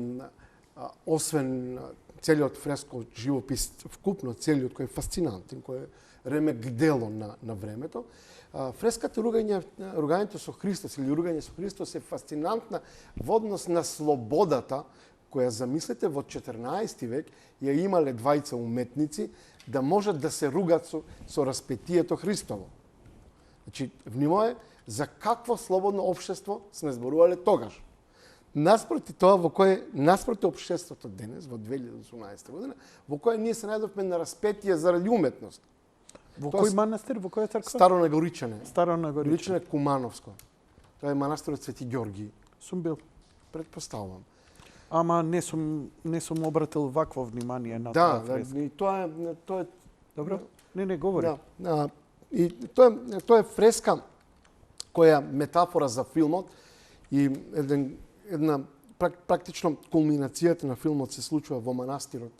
освен целиот фреско живопис, вкупно целиот кој е фасцинантен, кој е ремек дело на времето, фреската Ругањето со Христос или Ругање со Христос е фасцинантна во однос на слободата која, замислете, во 14 век ја имале двајца уметници да можат да се ругат со распетието Христово. Значи, внимавај за какво слободно општество сме зборувале тогаш. Наспроти тоа, наспроти општеството денес, во 2018 година, во која ние се најдовме на распетие заради уметност. Во кој манастир, во која црква? Старо Нагоричане. Старо Нагоричане. Нагоричане Кумановско. Тоа е манастирот Свети Ѓорги. Сум бил. Предпоставувам. Ама не сум обратил вакво внимание на тоа фреска. Да, и тоа е Добро? Не говори. Да. И тоа е фреска која метафора за филмот и една практично кулминацијата на филмот се случува во манастирот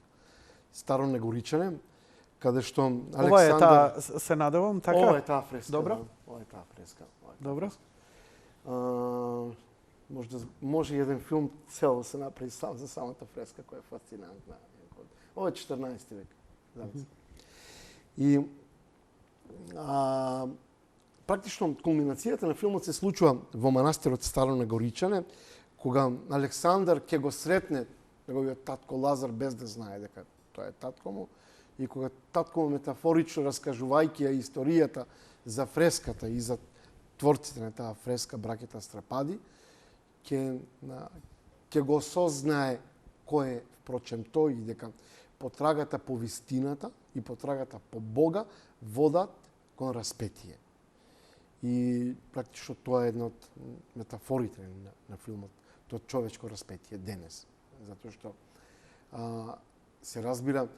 Старо Негоричане, каде што Ова е Александар... таа, се надевам, така? Ова е таа фреска. Добро. Да. Ова е таа фреска. Добро. Може еден филм цел да се направи сам за самата фреска, која е фасцинантна. Ова е 14 век. И практично кулминацијата на филмот се случува во манастирот Старо Негоричане, кога Александар ќе го сретне неговиот татко Лазар без да знае дека тоа е татко му, и кога татко му метафорично раскажувајќи ја историјата за фреската и за творците на таа фреска, браќата Страпади, ќе го осознае кој е впрочем тој и дека потрагата по вистината и потрагата по Бога водат кон распетие. И практично тоа е една од метафорите на филмот, тоа човечко распетие денес. Затоа што се разбира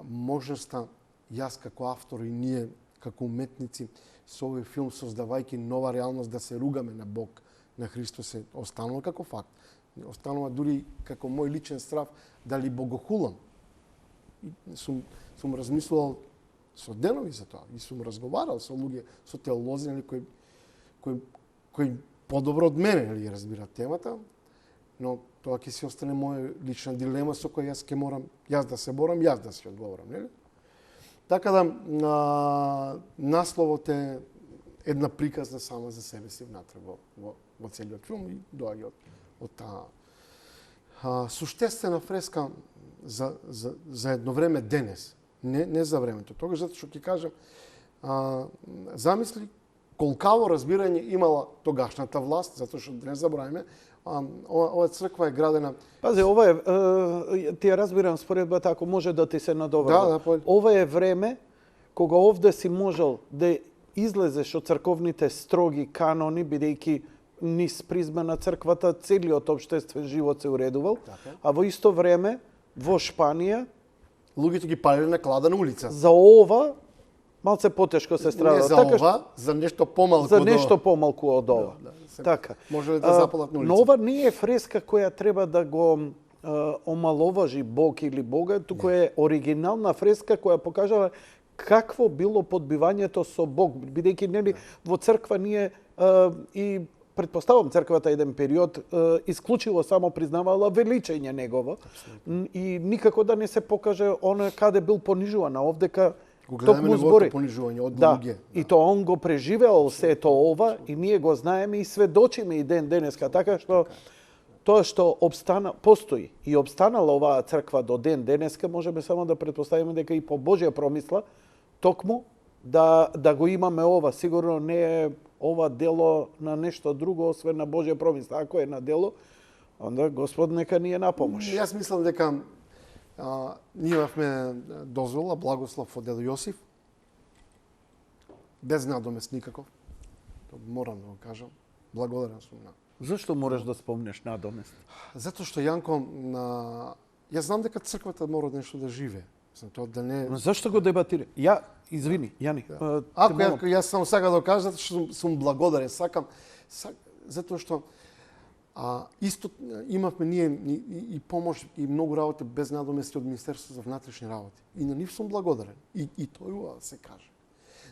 можноста јас како автор и ние како уметници со овој филм создавајќи нова реалност да се ругаме на Бог, на Христос е останало како факт. Останува дури како мој личен страв дали богохулам. Сум размислувал со денови за тоа и сум разговарал со луѓе, со теолози, кои подобро од мене нели разбираат темата, но тоа ќе си остане моја лична дилема со која јас ќе морам јас да се борам, јас да се одговорам, нели? Така да насловот е една приказна сама за себе си внатре во целиот филм и доаѓа од таа суштествена фреска за едно време денес. Не за времето тогаш, затоа што ќе кажам, замисли колкаво разбирање имала тогашната власт, затоа што не забравиме, ова црква е градена... Пази, ова е, ти ја разбирам споредбата, ако може да ти се надоврза. Да, ова е време кога овде си можел да излезеш од црковните строги канони, бидејќи низ призма на црквата целиот општествен живот се уредувал, а во исто време во Шпанија луѓето ги палеле на клада на улица. За ова малце потешко се страдало. Не за така, ова, за нешто помалку за нешто помалку од ова. Така. Може да запалат на улица. Но ова не е фреска која треба да го омаловажи Бог или Бога, туку е оригинална фреска која покажава какво било подбивањето со Бог, бидејќи нели во црква ние и предпоставам црквата еден период исклучиво само признавала величење негово и никако да не се покаже она каде бил понижуван, а овдека токму збори понижување од луѓе. И тоа он го преживеал сето ова и ние го знаеме и сведочиме и ден денеска, така што тоа што постои и обстанала оваа црква до ден денеска, можеме само да предпоставиме дека и по Божја промисла токму да го имаме ова. Сигурно не е ова дело на нешто друго, освен на Божја промисла. Ако е на дело, онда Господ нека ни е на помош. Јас мислам дека ние имавме дозвола, благослов од дедо Јосиф, без надомест никаков. Морам да го кажам. Благодарен сум на. Зашто мораш да спомнеш надомест? Затоа што Јанко, јас знам дека црквата мора нешто да живее. Тоа да не... Но зашто го дебатира? Извини, Јани. Ако јас само сакам да кажам, затоа што сум благодарен, затоа што исто имавме ние и помош и многу работи без надомести од Министерството за внатрешни работи. И на нив сум благодарен. И тоа се каже.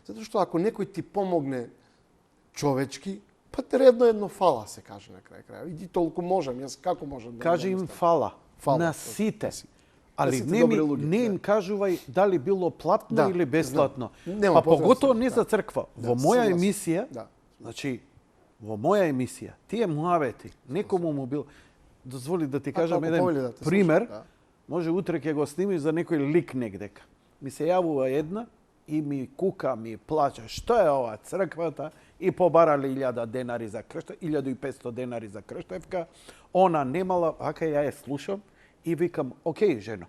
Затоа што ако некој ти помогне човечки, па редно едно фала се каже на крај. И толку можам, јас како можам да... Кажи им фала на сите. Али не им кажувај дали било платно или бесплатно. Па поготово не за црква. Во моја емисија, значи, во моја емисија, тие муавети, некому му бил... Дозволи да ти кажам еден пример. Може утре ќе го снимиш за некој лик негдека. Ми се јавува една и ми кука, ми плача. Што е ова црквата? И побарали 1000 денари за крштевка, 1500 денари за крштевка. Она немала, ака ја е слушам и викам, окей, жено,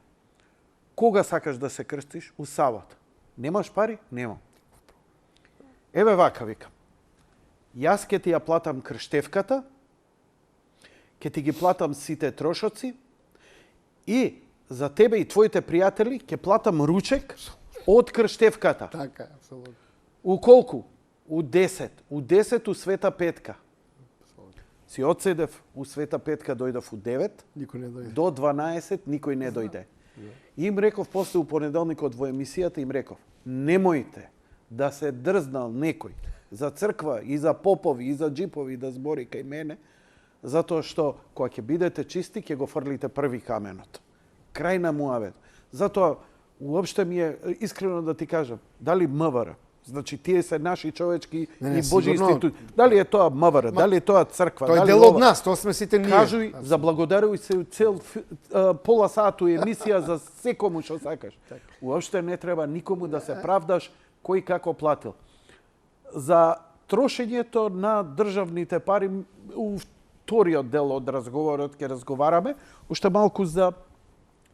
кога сакаш да се крстиш? У сабота. Немаш пари? Немам. Еве вака, викам. Јас ќе ти ја платам крштевката, ќе ти ги платам сите трошоци и за тебе и твоите пријатели ќе платам ручек од крштевката. Така, апсолутно. У колку? У 10. У 10 у Света Петка. Си одседев у Света Петка, дојдов у 9. Никој не дојде. До 12 никој не дојде. И им реков после у понеделникот во емисијата, им реков, немојте да се дрзнал некој за црква и за попови и за джипови да збори кај мене, затоа што кога ќе бидете чисти, ќе го фрлите први каменот. Крај на муавет. Затоа уопште ми е искрено да ти кажам, дали МВР, значи тие се наши човечки и Божи институти. Дали е тоа МВР, дали е тоа црква, Тој е дали дел од нас, тоа сме сите ние. Кажуј, заблагодаруј се цел пола сату емисија за секому што сакаш. Уопште не треба никому да се правдаш кој како платил. За трошењето на државните пари у вториот дел од разговорот ќе разговараме, уште малку за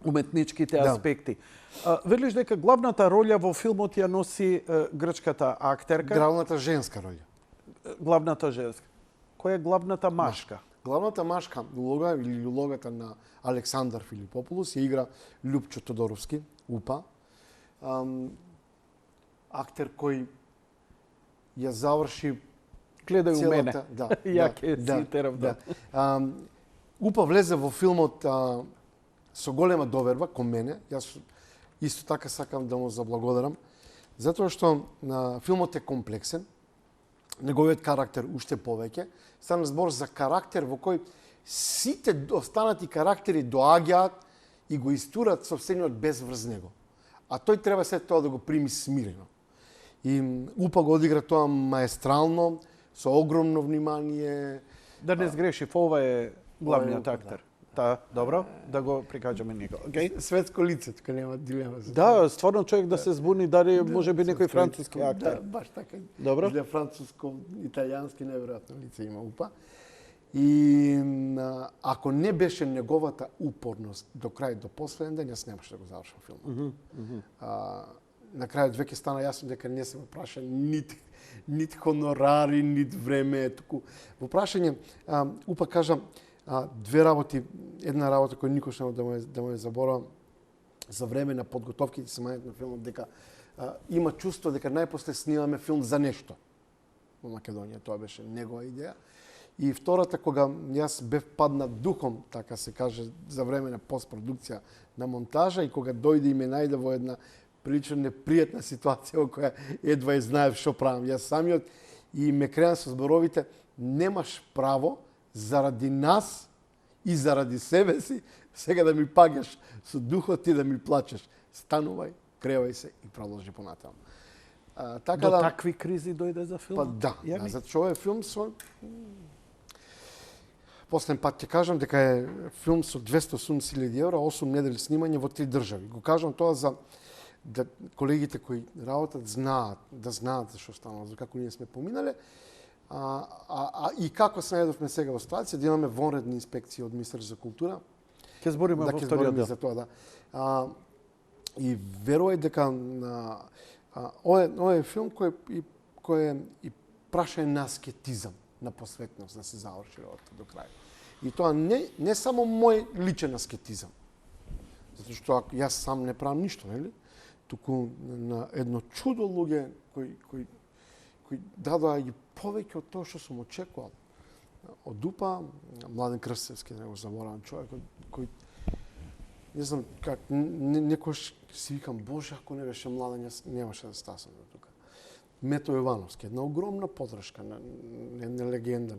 уметничките аспекти. Велиш дека главната роља во филмот ја носи грчката актерка. Главната женска роља. Главната женска. Која е главната машка? Главната машка улога или улогата на Александар Филипопулос ја игра Љупчо Тодоровски, УПА. Актер кој ја заврши Гледај у мене. Да, Ја ќе цитирам. УПА влезе во филмот со голема доверба кон мене. Јас исто така сакам да му заблагодарам, затоа што филмот е комплексен, неговиот карактер уште повеќе. Стана збор за карактер во кој сите останати карактери доаѓаат и го истурат собствениот без врз него. А тој треба се тоа да го прими смирено. И УПА го одигра тоа маестрално, со огромно внимание. Да не сгреши, ова е главниот актер. Добро, да го прикажаме него. Okay? Светско лице, тука нема дилема. Да, стварно човек да се збуни дали може би некој француски актер. Да, баш така. Добро. Для француско-италијански неверојатно лице има УПА. И ако не беше неговата упорност до крај, до последен ден, јас немаше да го завршам филмот. На крајот веќе стана јасно дека не се праша нит хонорари, нит време, туку во прашање УПА кажа две работи, една работа која никош нема да му заборам за време на подготовките и снимањето на филмот, дека има чувство дека најпосле снимаме филм за нешто во Македонија. Тоа беше негова идеја. И втората, кога јас бев паднат духом, така се каже, за време на постпродукција на монтажа и кога дојде и ме најде во една прилично непријатна ситуација во која едва и знаев што правам. Јас самиот и ме кренам со зборовите: немаш право заради нас и заради себе си сега да ми паѓаш со духот и да ми плачеш. Станувај, кревај се и продолжи понатаму. До такви кризи дојде за филм? Па да, затоа што е филм со... Последен пат ќе кажам дека е филм со 280.000 евра, 8 недели снимање во 3 држави. Го кажам тоа за да колегите кои работат да знаат за што станува, за како ние сме поминале. И како се најдовме сега во ситуација, да имаме вонредни инспекции од Министерството за култура. Ќе збориме во вториот дел. За тоа, да. И верувај дека ова е филм кој е и прашање на аскетизам, на посветност, да се заврши работа до крај. И тоа не само мој личен аскетизам, затоа што јас сам не правам ништо, нели? Туку на едно чудо луѓе кои дадоа и повеќе од тоа што сум очекувал. Од УПА, Младен Крстевски, не го заборавам, човек кој не знам как некош си викам, Боже, ако не беше Младен, јас немаше да стасам до тука. Мето Јовановски, една огромна подршка, една легенда,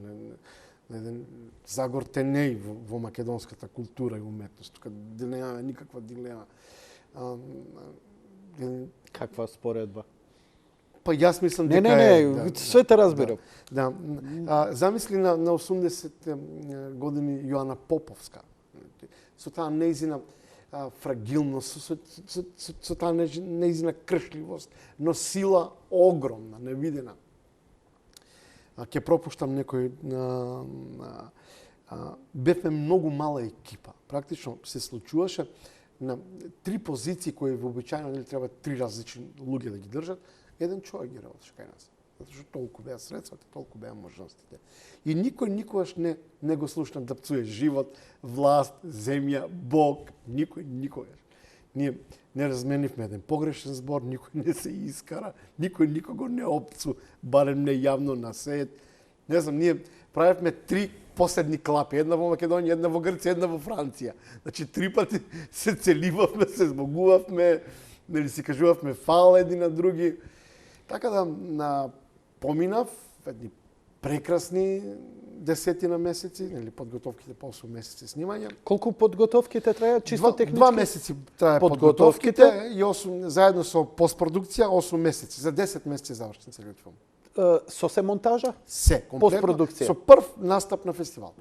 еден Загор Тенеј во македонската култура и уметност. Тука немаме никаква дилема. Каква споредба? Па јас мислам дека Не, све те разбирам. Да. Замисли на 80 години Јоана Поповска. Со таа нејзина фрагилност, со таа нејзина кршливост, но сила огромна, невидена. Ќе пропуштам некој... Бевме многу мала екипа. Практично се случуваше на 3 позиции кои вообичаено треба 3 различни луѓе да ги држат, еден човек ги работеше кај нас. Затоа што толку беа средствата, толку беа можностите. И никој никогаш не го слушна да пцуе живот, власт, земја, Бог, никој никогаш. Ние не разменивме еден погрешен збор, никој не се искара, никој никого не опцу, барем не јавно на сеет. Не знам, ние правевме 3 последни клапи. Една во Македонија, една во Грција, една во Франција. Значи, 3 пати се целивавме, се збогувавме, нели си кажувавме фал едни на други. Така да поминав едни прекрасни 10 месеци, нели подготовките по 8 месеци снимање. Колку подготовките траја чисто технички? 2 месеци трае подготовките и 8 заедно со постпродукција 8 месеци. За 10 месеци завршен целиот филм. Со се монтажа? Се, комплетно. Постпродукција. Со прв настап на фестивал.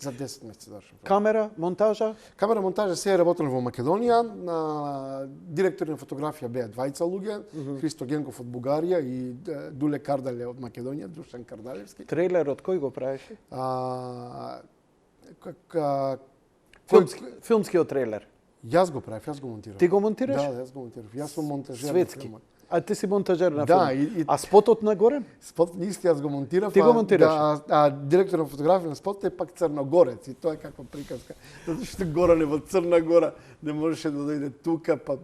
За 10 месеци завршен филм. Камера, монтажа? Камера, монтажа се е работел во Македонија. На директори на фотографија беа двајца луѓе, Христо Генков од Бугарија и Дуле Кардале од Македонија, Душан Кардалевски. Трейлерот кој го правеше? Филмскиот трейлер. Јас го правев, јас го монтирав. Ти го монтираш? Да, јас го монтирав. Јас сум монтажер. Светски. А ти си монтажер на Да, филм. А спотот нагоре? Спот исти јас го монтирав. Ти го монтираш? А директор на фотографија на спотот е пак Црногорец и тоа е каква приказка. Затоа што Горан е во Црна Гора, не можеше да дојде тука, па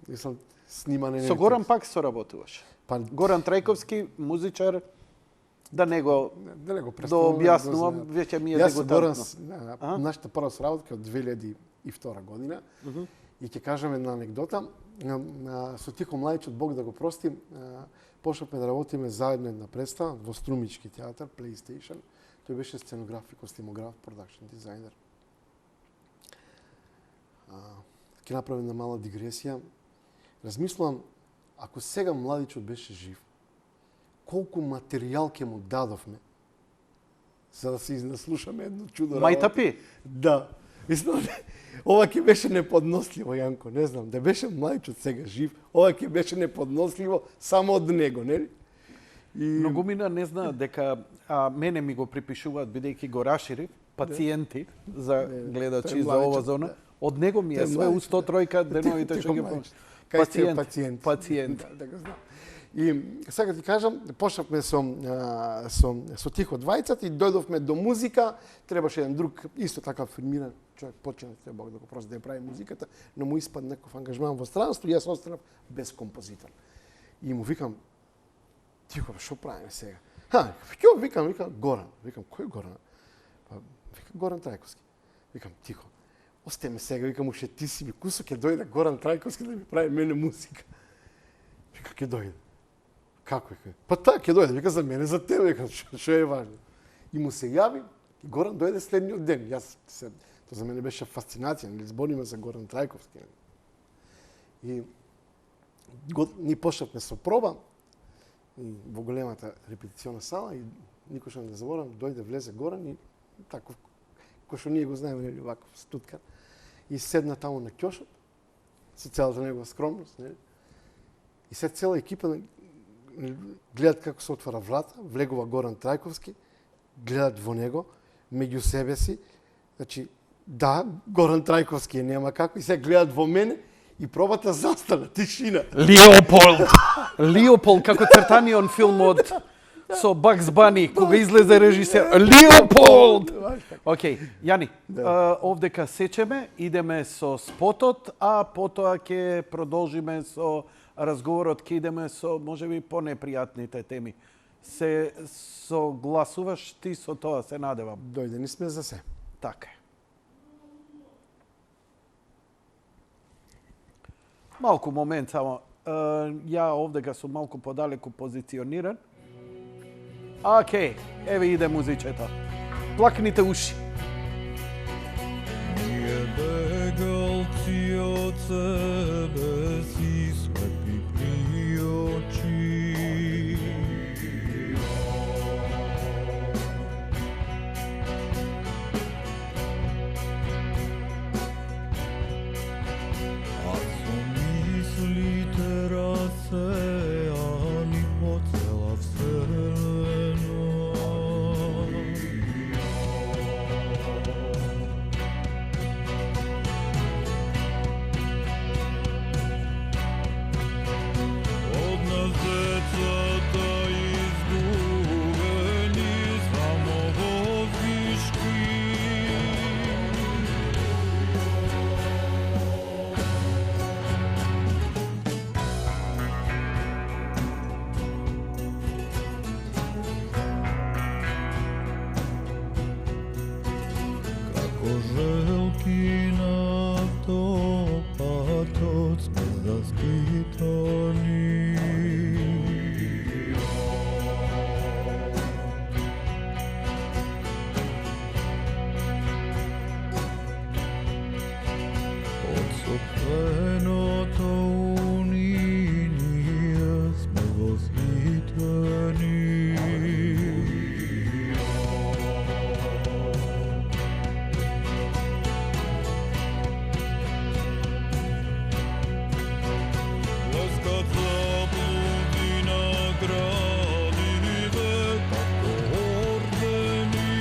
мислам снимане. Со Горан пак соработуваш. Па Горан Трајковски, музичар, да не го го да објаснувам, веќе ми е Јас со Горан, дегутантно. нашата прва соработка од 2002 година. И ќе кажам една анегдота. Со Тихо Млајчот, Бог да го прости, почнавме да работиме заедно една представа во Струмички театар, PlayStation. Тој беше сценограф и костимограф, продакшн дизајнер. Ќе направим една мала дигресија. Размислувам, ако сега младичот беше жив, колку материјал ќе му дадовме за да се изнаслушаме едно чудо работа. Мајтапи? Да. Мислам, ова ќе беше неподносливо, Јанко, не знам, да беше младичот сега жив, ова ќе беше неподносливо само од него, нели? И Многумина не знаат дека мене ми го припишуваат бидејќи го расширив пациенти за гледачи за ова зона. Од него ми е све у 103 деновите што ги помниш. Пациент. Да го знам. И сега ти кажам, почнавме со Тихо двајцата и дојдовме до музика, требаше еден друг исто така формиран човек, почна Бог да го прости да ја прави музиката, но му испадна некој ангажман во странство и јас останав без композитор. И му викам, Тихо, што правиме сега? Ќе викам Горан. Викам, кој Горан? Викам Горан Трајковски. Викам, Тихо, остеме сега, викам, уште ти си ми кусо, ќе дојде Горан Трајковски да ми прави мене музика. Вика, ќе дојде. Како е? Па ќе дојде. Вика, за мене, за тебе. Вика, што е важно. И му се јави, и Горан дојде следниот ден. Тоа за мене беше фасцинација, нели збориме за Горан Трајковски. И ни почнавме со проба во големата репетициона сала и никош не заборам, дојде, влезе Горан и таков, кој што ние го знаеме, нели, ваков стуткар. И седна таму на ќошот, со целата негова скромност, нели. И се цела екипа гледат како се отвара врата, влегува Горан Трајковски, гледат во него, меѓу себе си, значи, да, Горан Трајковски нема како, и се гледат во мене, и пробата застана, тишина. Леополд, како цртаниот филм од со Бакс Бани, кога излезе режисер. Леополд! Океј, Јани, овдека сечеме, идеме со спотот, а потоа ќе продолжиме со разговорот, ќе идеме со можеби понепријатните теми. Се согласуваш ти со тоа, се надевам. Дојдени сме за се. Така е. Малку момент само. Ја овдека сум малку подалеку позициониран. Океј, еве иде музичето. Плакните уши. Nije begalci od sebe si slepi pri oči. A su misli terasejani po cela vseleno. želki na to patoc me zaspitani. Odsopleното uninije sme vospitani. Leskad zabludi na gradive kako ordeni.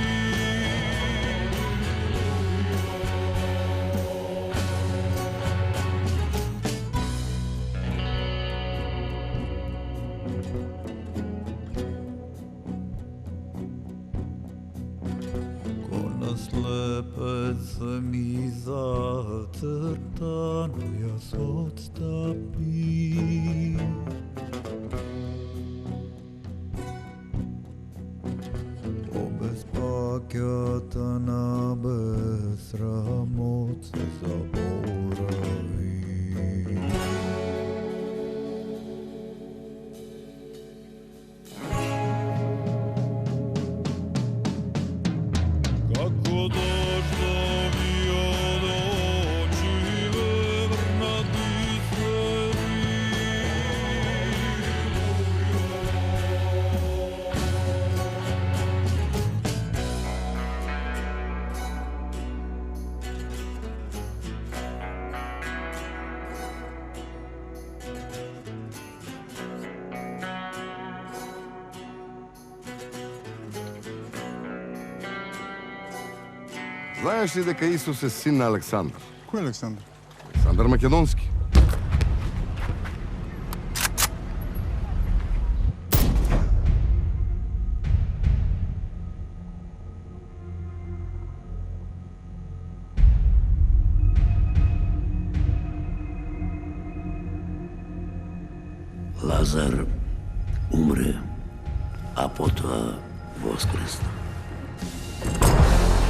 Ko na slepec mi zacrtano jas odstapim. Bez pakjata na besramot se zaboravim. Kako došlovi od oči vevrnati sveri. Знаеш ли дека Исус е син на Александар? Кој Александар? Александар Македонски. Лазар умре, а потоа воскресна.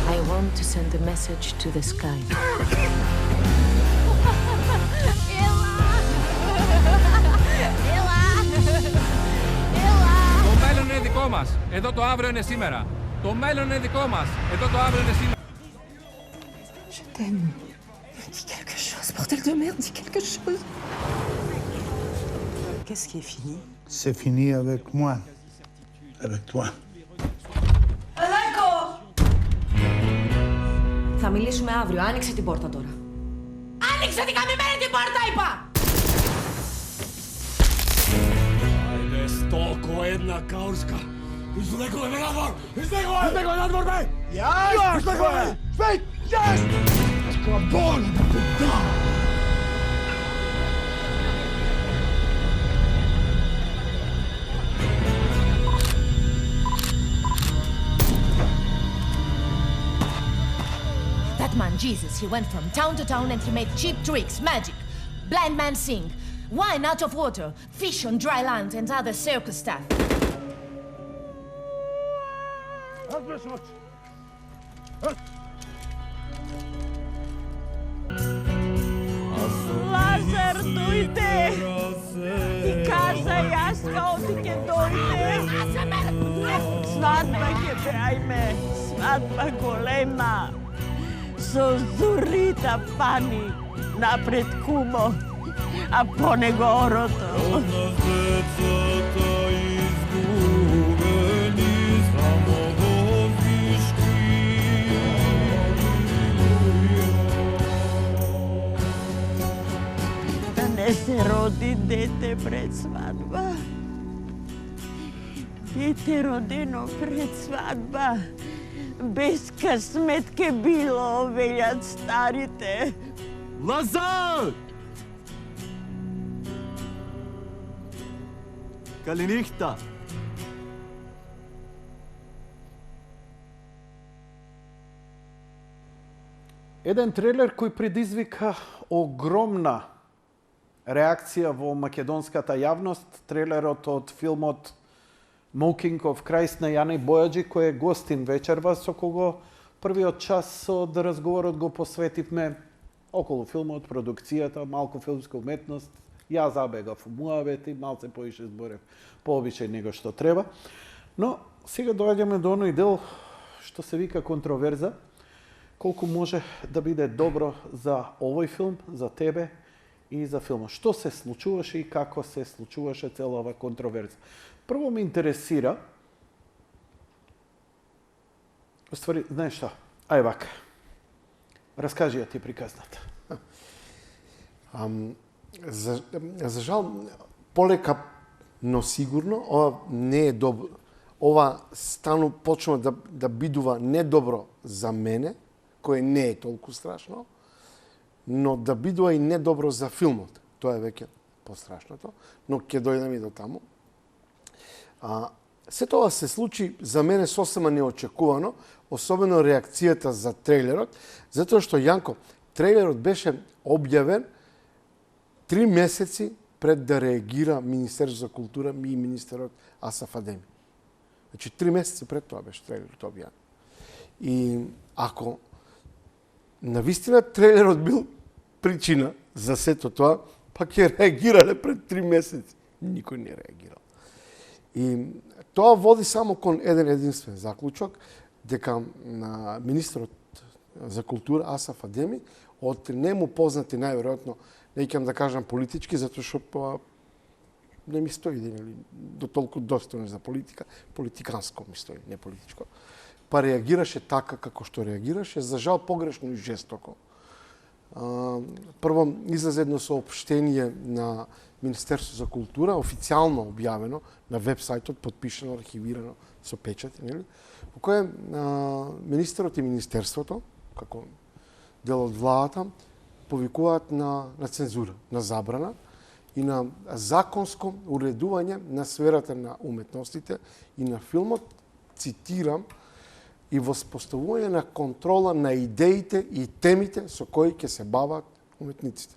I want to send a message to the sky. Το μέλλον είναι δικό μας. Εδώ το αύριο είναι σήμερα. Το μέλλον είναι δικό μας. Εδώ το αύριο είναι σήμερα. Je t'aime. Dis quelque chose, bordel de merde, dis quelque chose. Qu'est-ce qui est fini? C'est fini avec moi. Avec toi. Θα μιλήσουμε αύριο. Άνοιξε την πόρτα τώρα. Άνοιξε την καμημένη την πόρτα, είπα! Ajde, stoko jedna kaurska. Isu nekome me nadvor! Iz nekome nadvor, bej! Iz nekome! Bej! Jes! Skabon! Da! That man, Jesus, he went from town to town and he made cheap tricks, magic. Blind man sing, wine out of water, fish on dry land and other circus stuff. Λάζαρ, δойτε! Τι кажа и аз ότι και дойде. Сватба ќе правиме, сватба голема. Со зорита пани напред кумо, а по него орото. Од нас децата изгубени, само воздишки. Да не се роди дете пред сватба. Дете родено пред сватба. Без късмет ке било, велят старите. Лазар! Калинихта! Еден трейлер кој предизвика огромна реакција во македонската јавност, трейлерот од филмот Mocking of Christ на Јане Бојаджи, кој е гостин вечерва, со кого Првиот час од разговорот го посветивме околу филмот, продукцијата, малку филмска уметност. Ја забегав у муавети, малце поише зборев пообичај него што треба. Но сега доаѓаме до оној дел што се вика контроверза. Колку може да биде добро за овој филм, за тебе и за филмот. Што се случуваше и како се случуваше цела ова контроверза. Прво ме интересира, уствари, знаеш што? Ај вака. Раскажи ја ти приказната. За жал, полека, но сигурно, ова не е добро. Ова стану почнува да бидува недобро за мене, кое не е толку страшно, но да бидува и недобро за филмот. Тоа е веќе пострашното, но ќе дојдеме и до таму. Се тоа се случи за мене сосема неочекувано, особено реакцијата за трейлерот, затоа што, Јанко, трейлерот беше објавен 3 месеци пред да реагира Министерство за култура и министерот Асаф Адеми. Значи, 3 месеци пред тоа беше трейлерот објавен. И ако навистина трейлерот бил причина за сето тоа, па ќе реагирале пред 3 месеци. Никој не реагирал. И тоа води само кон еден единствен заклучок, дека на министерот за култура Асаф Адеми од нему познати најверојатно, не ќе да кажам политички, затоа што не ми стои до толку достојно за политика, политиканско ми стои, не политичко. Па реагираше така како што реагираше, за жал погрешно и жестоко. Прво излезе едно соопштение на Министерство за култура, официјално објавено на веб-сајтот, подпишано, архивирано со печат, нели? Во кое министерот и министерството, како дел од владата, повикуваат на цензура, на забрана и на законско уредување на сферата на уметностите и на филмот, цитирам, и воспоставување на контрола на идеите и темите со кои ќе се бават уметниците.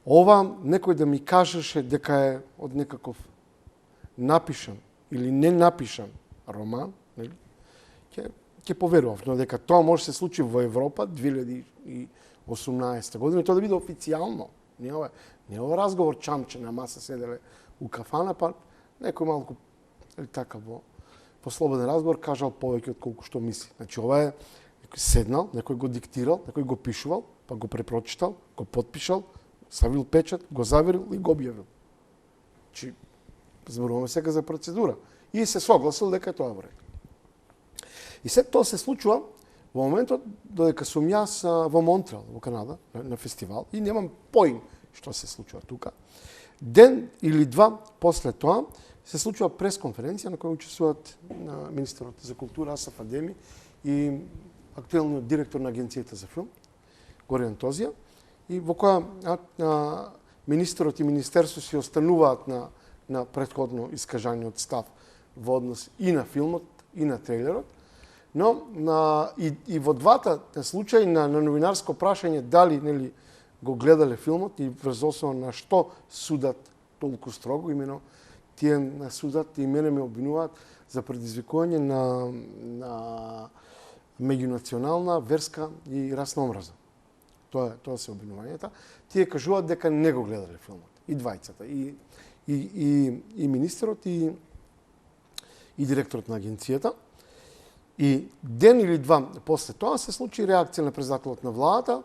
Ова некој да ми кажеше дека е од некаков напишан или не напишан роман, нели? Ќе поверував, но дека тоа може се случи во Европа 2018 година и тоа да биде официјално. Не ова разговор чамче на маса седеле у кафана, па некој малку така по слободен разговор кажал повеќе од колку што мисли. Значи ова е некој седнал, некој го диктирал, некој го пишувал, па го препрочитал, го потпишал, ставил печат, го заверил и го објавил. Значи зборуваме сега за процедура и се согласил дека тоа во ред. И се тоа се случува во моментот додека сум јас во Монтреал, во Канада, на фестивал и немам поим што се случува тука. Ден или два после тоа се случува пресконференција на која учествуваат на министерот за култура Асаф Адеми и актуелниот директор на Агенцијата за филм Горијан Тозија, и во која министерот и министерство си остануваат на претходно искажаниот став во однос и на филмот и на трейлерот. Но и во двата случаи на новинарско прашање дали нели го гледале филмот и врз основа на што судат толку строго, имено тие на судат и мене ме обвинуваат за предизвикување на меѓунационална, верска и расна омраза. Тоа се обвинувањата. Тие кажуваат дека не го гледале филмот. И двајцата. И министерот и директорот на агенцијата. И ден или два после тоа се случи реакција на председателот на владата,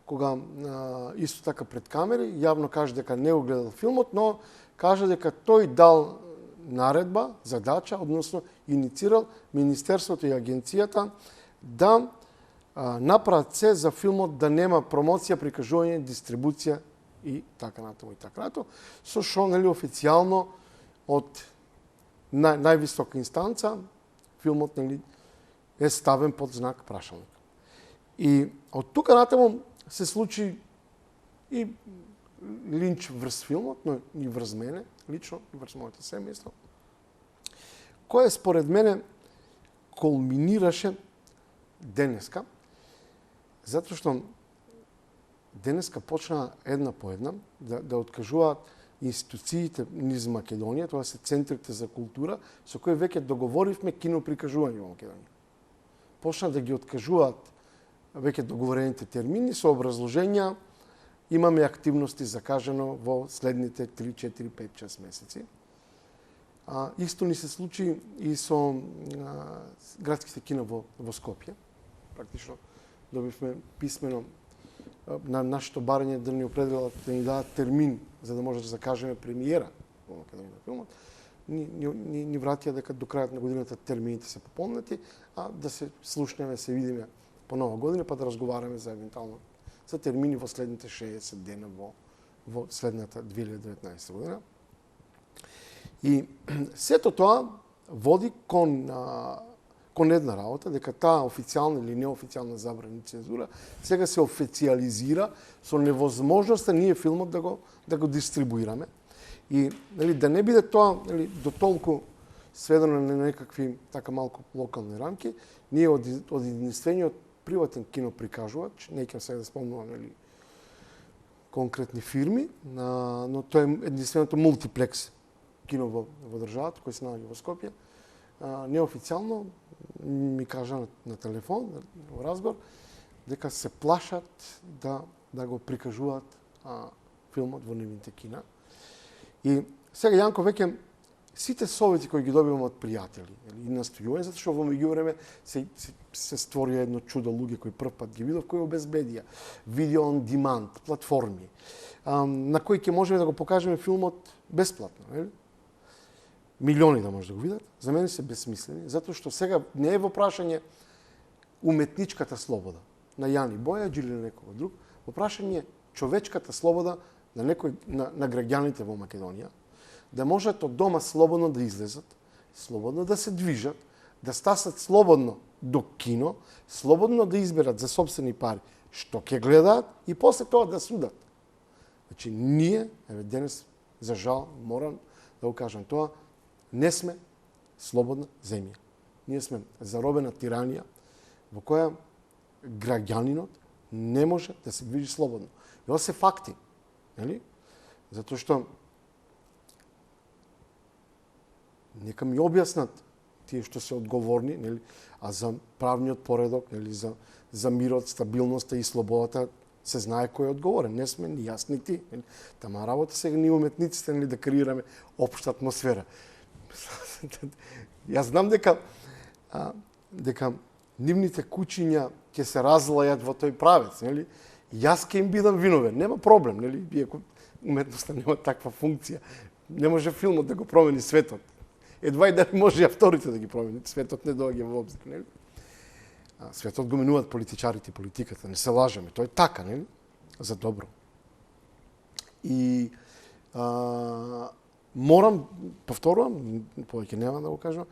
кога исто така пред камери јавно каже дека не го гледал филмот, но каже дека тој дал наредба, задача, односно иницирал Министерството и агенцијата да направат се за филмот да нема промоција, прикажување, дистрибуција и така натаму и така натаму, со што нели официјално од највисока инстанца филмот нели е ставен под знак прашалник. И од тука натаму се случи и линч врз филмот, но и врз мене, лично, и врз моето семејство, кој според мене кулминираше денеска, затоа што денеска почна една по една да откажуваат институциите низ Македонија, тоа се центрите за култура, со кои веќе договоривме киноприкажување во Македонија. почна да ги откажуваат веќе договорените термини со образложенја имаме активности закажано во следните 3, 4, 5, 6 месеци. Исто ни се случи и со градските кина во Скопје. Практично добивме писмено на нашето барање да ни определат, да ни дадат термин за да може да закажеме премиера во Македонија на филмот. Ни вратија дека до крајот на годината термините се пополнети, а да се слушнеме, се видиме по нова година, па да разговараме за евентуално за термини во следните 60 дена во следната 2019 година. И сето тоа води кон една работа, дека таа официјална или неофицијална забрана цензура сега се официализира со невозможноста ние филмот да го дистрибуираме. И да не биде тоа до толку сведено на некакви така малку локални рамки, ние од единствениот приватен киноприкажувач, не ќе сега да спомнувам конкретни фирми, но тоа е единственото мултиплекс кино во државата, кој се наоѓа во Скопје. Неофицијално ми кажа на телефон, во разговор, дека се плашат да го прикажуваат филмот во нивните кина. И сега, Јанко, веќе сите совети кои ги добивам од пријатели и настојување, затоа што во меѓувреме се створија едно чудо луѓе кои прв пат ги видов, кои обезбедија видео on demand, платформи, на кои ќе можеме да го покажеме филмот бесплатно, нели? Милиони да може да го видат, за мене се безсмислени, затоа што сега не е во прашање уметничката слобода на Јани Бојаџ или на некој друг, во прашање човечката слобода на граѓаните во Македонија, да можат од дома слободно да излезат, слободно да се движат, да стасат слободно до кино, слободно да изберат за собствени пари што ќе гледаат и после тоа да судат. Значи, ние, денес, за жал, морам да го кажам тоа, не сме слободна земја. Ние сме заробена тиранија во која граѓанинот не може да се движи слободно. И ова се факти. Нели? Затоа што нека ми објаснат тие што се одговорни, нели? А за правниот поредок, нели? За мирот, стабилноста и слободата се знае кој е одговорен. Не сме ни јас ни ти. Нели? Тама работа сега ние уметниците, нели, да креираме општа атмосфера. Јас знам дека нивните кучиња ќе се разлајат во тој правец, нели? Јас ќе им бидам виновен, нема проблем, нели? Иако уметноста нема таква функција. Не може филмот да го промени светот. Едва и да може и авторите да ги промени. Светот не доаѓа во обзир, нели? Светот го менуваат политичарите и политиката, не се лажеме. Тоа е така, нели? За добро. И морам, повторувам, повеќе нема да го кажам,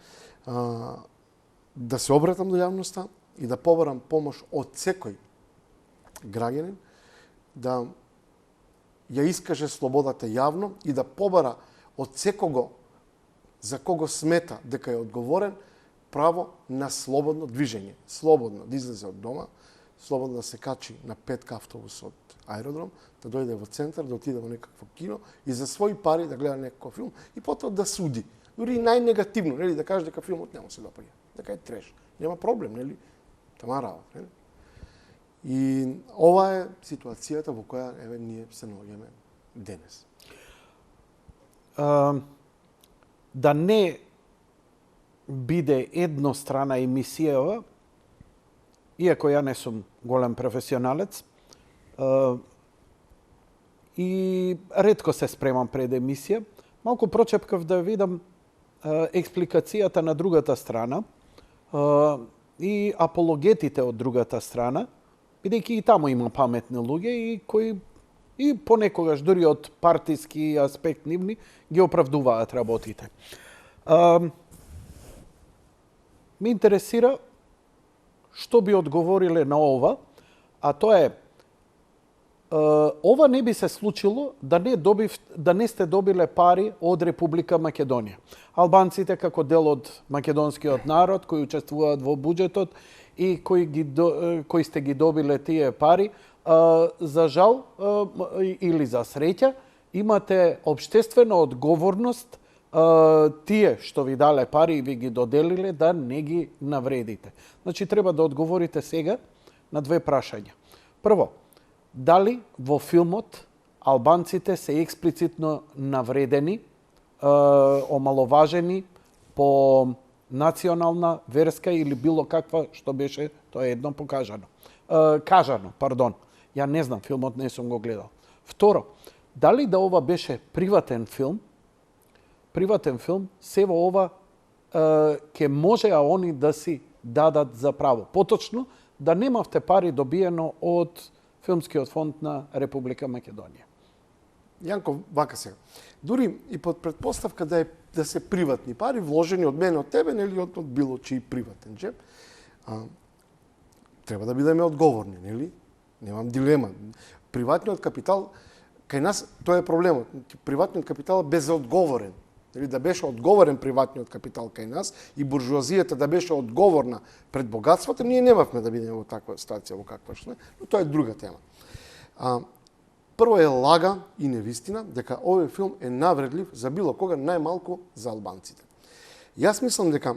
да се обратам до јавноста и да побарам помош од секој граѓанин да ја искаже слободата јавно и да побара од секого за кого смета дека е одговорен право на слободно движење. Слободно да излезе од дома, слободно да се качи на петка автобус од аеродром, да дојде во центар, да отиде во некакво кино и за своји пари да гледа некој филм и потоа да суди. Дури и најнегативно, нели, да каже дека филмот нема се допаѓа, дека е треш. Нема проблем, нели? Тама работа, нели? И ова е ситуацијата во која ние се наоѓаме денес. Да не биде еднострана емисија, иако ја не сум голем професионалец, и ретко се спремам пред емисија, малку прочепкав да видам експликацијата на другата страна и апологетите од другата страна, бидејќи и таму има паметни луѓе и кои и понекогаш дури од партиски аспект нивни ги оправдуваат работите. Ме интересира што би одговориле на ова, а тоа е ова не би се случило да не сте добиле пари од Република Македонија. Албанците како дел од македонскиот народ кои учествуваат во буџетот и кои сте ги добиле тие пари, за жал или за среќа, имате општествена одговорност тие што ви дале пари и ви ги доделиле да не ги навредите. Значи треба да одговорите сега на две прашања. Прво, дали во филмот албанците се експлицитно навредени, омаловажени по национална, верска или било каква, што беше, тоа е едно покажано. Кажано, пардон. Ја не знам, филмот не сум го гледал. Второ, дали да ова беше приватен филм, се во ова ќе можеа они да си дадат за право. Поточно, да немавте пари добиено од Филмскиот фонд на Република Македонија. Јанко, вака сега. Дури и под предпоставка да се приватни пари, вложени од мене, од тебе, нели од било чиј приватен джеб, треба да бидеме одговорни, нели? Немам дилема. Приватниот капитал, кај нас, тоа е проблемот. Приватниот капитал е безодговорен. Нели, да беше одговорен приватниот капитал кај нас и буржуазијата да беше одговорна пред богатството, ние немавме да бидеме во таква ситуација, во каква што е, но тоа е друга тема. Прво е лага и невистина дека овој филм е навредлив за било кога, најмалку за албанците. Јас мислам дека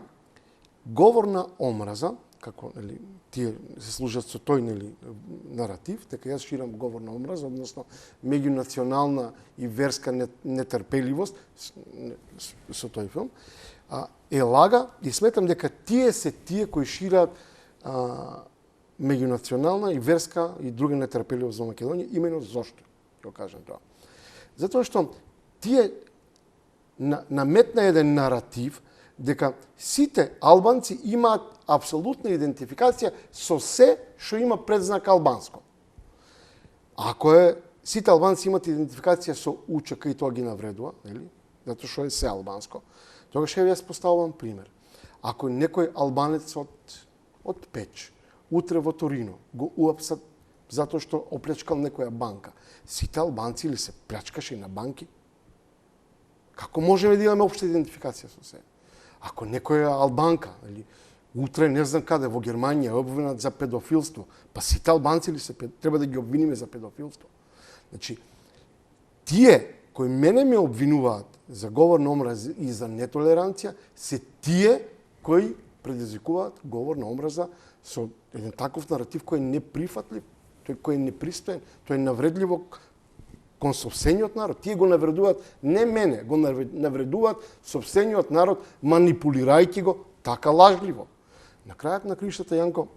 говор на омраза, како нели тие се служат со тој нели наратив, дека јас ширам говор на омраза, односно меѓунационална и верска нетрпеливост со тој филм, е лага и сметам дека тие се тие кои шират меѓунационална и верска и друга нетрпеливост во Македонија, имено зошто ќе кажам тоа. Затоа што тие наметна еден наратив дека сите албанци имаат апсолутна идентификација со се што има предзнак албанско. Ако сите албанци имаат идентификација со УЧК и тоа ги навредува, нели? Затоа што е се албанско, тогаш јас поставувам пример. Ако некој албанец од Печ утре во Торино го уапсат затоа што оплечкал некоја банка, сите албанци ли се плячкаше на банки? Како можеме да имаме општа идентификација со се? Ако некоја албанка, или утре не знам каде во Германија е обвинат за педофилство, па сите албанци ли се треба да ги обвиниме за педофилство? Значи, тие кои мене ме обвинуваат за говор на омраза и за нетолеранција, се тие кои предизвикуваат говор на омраза со еден таков наратив кој е неприфатлив, кој е непристоен, тоа е навредливо кон сопствениот народ. Тие го навредуваат не мене, го навредуваат сопствениот народ, манипулирајќи го така лажливо. На крајот на криштата, Јанко,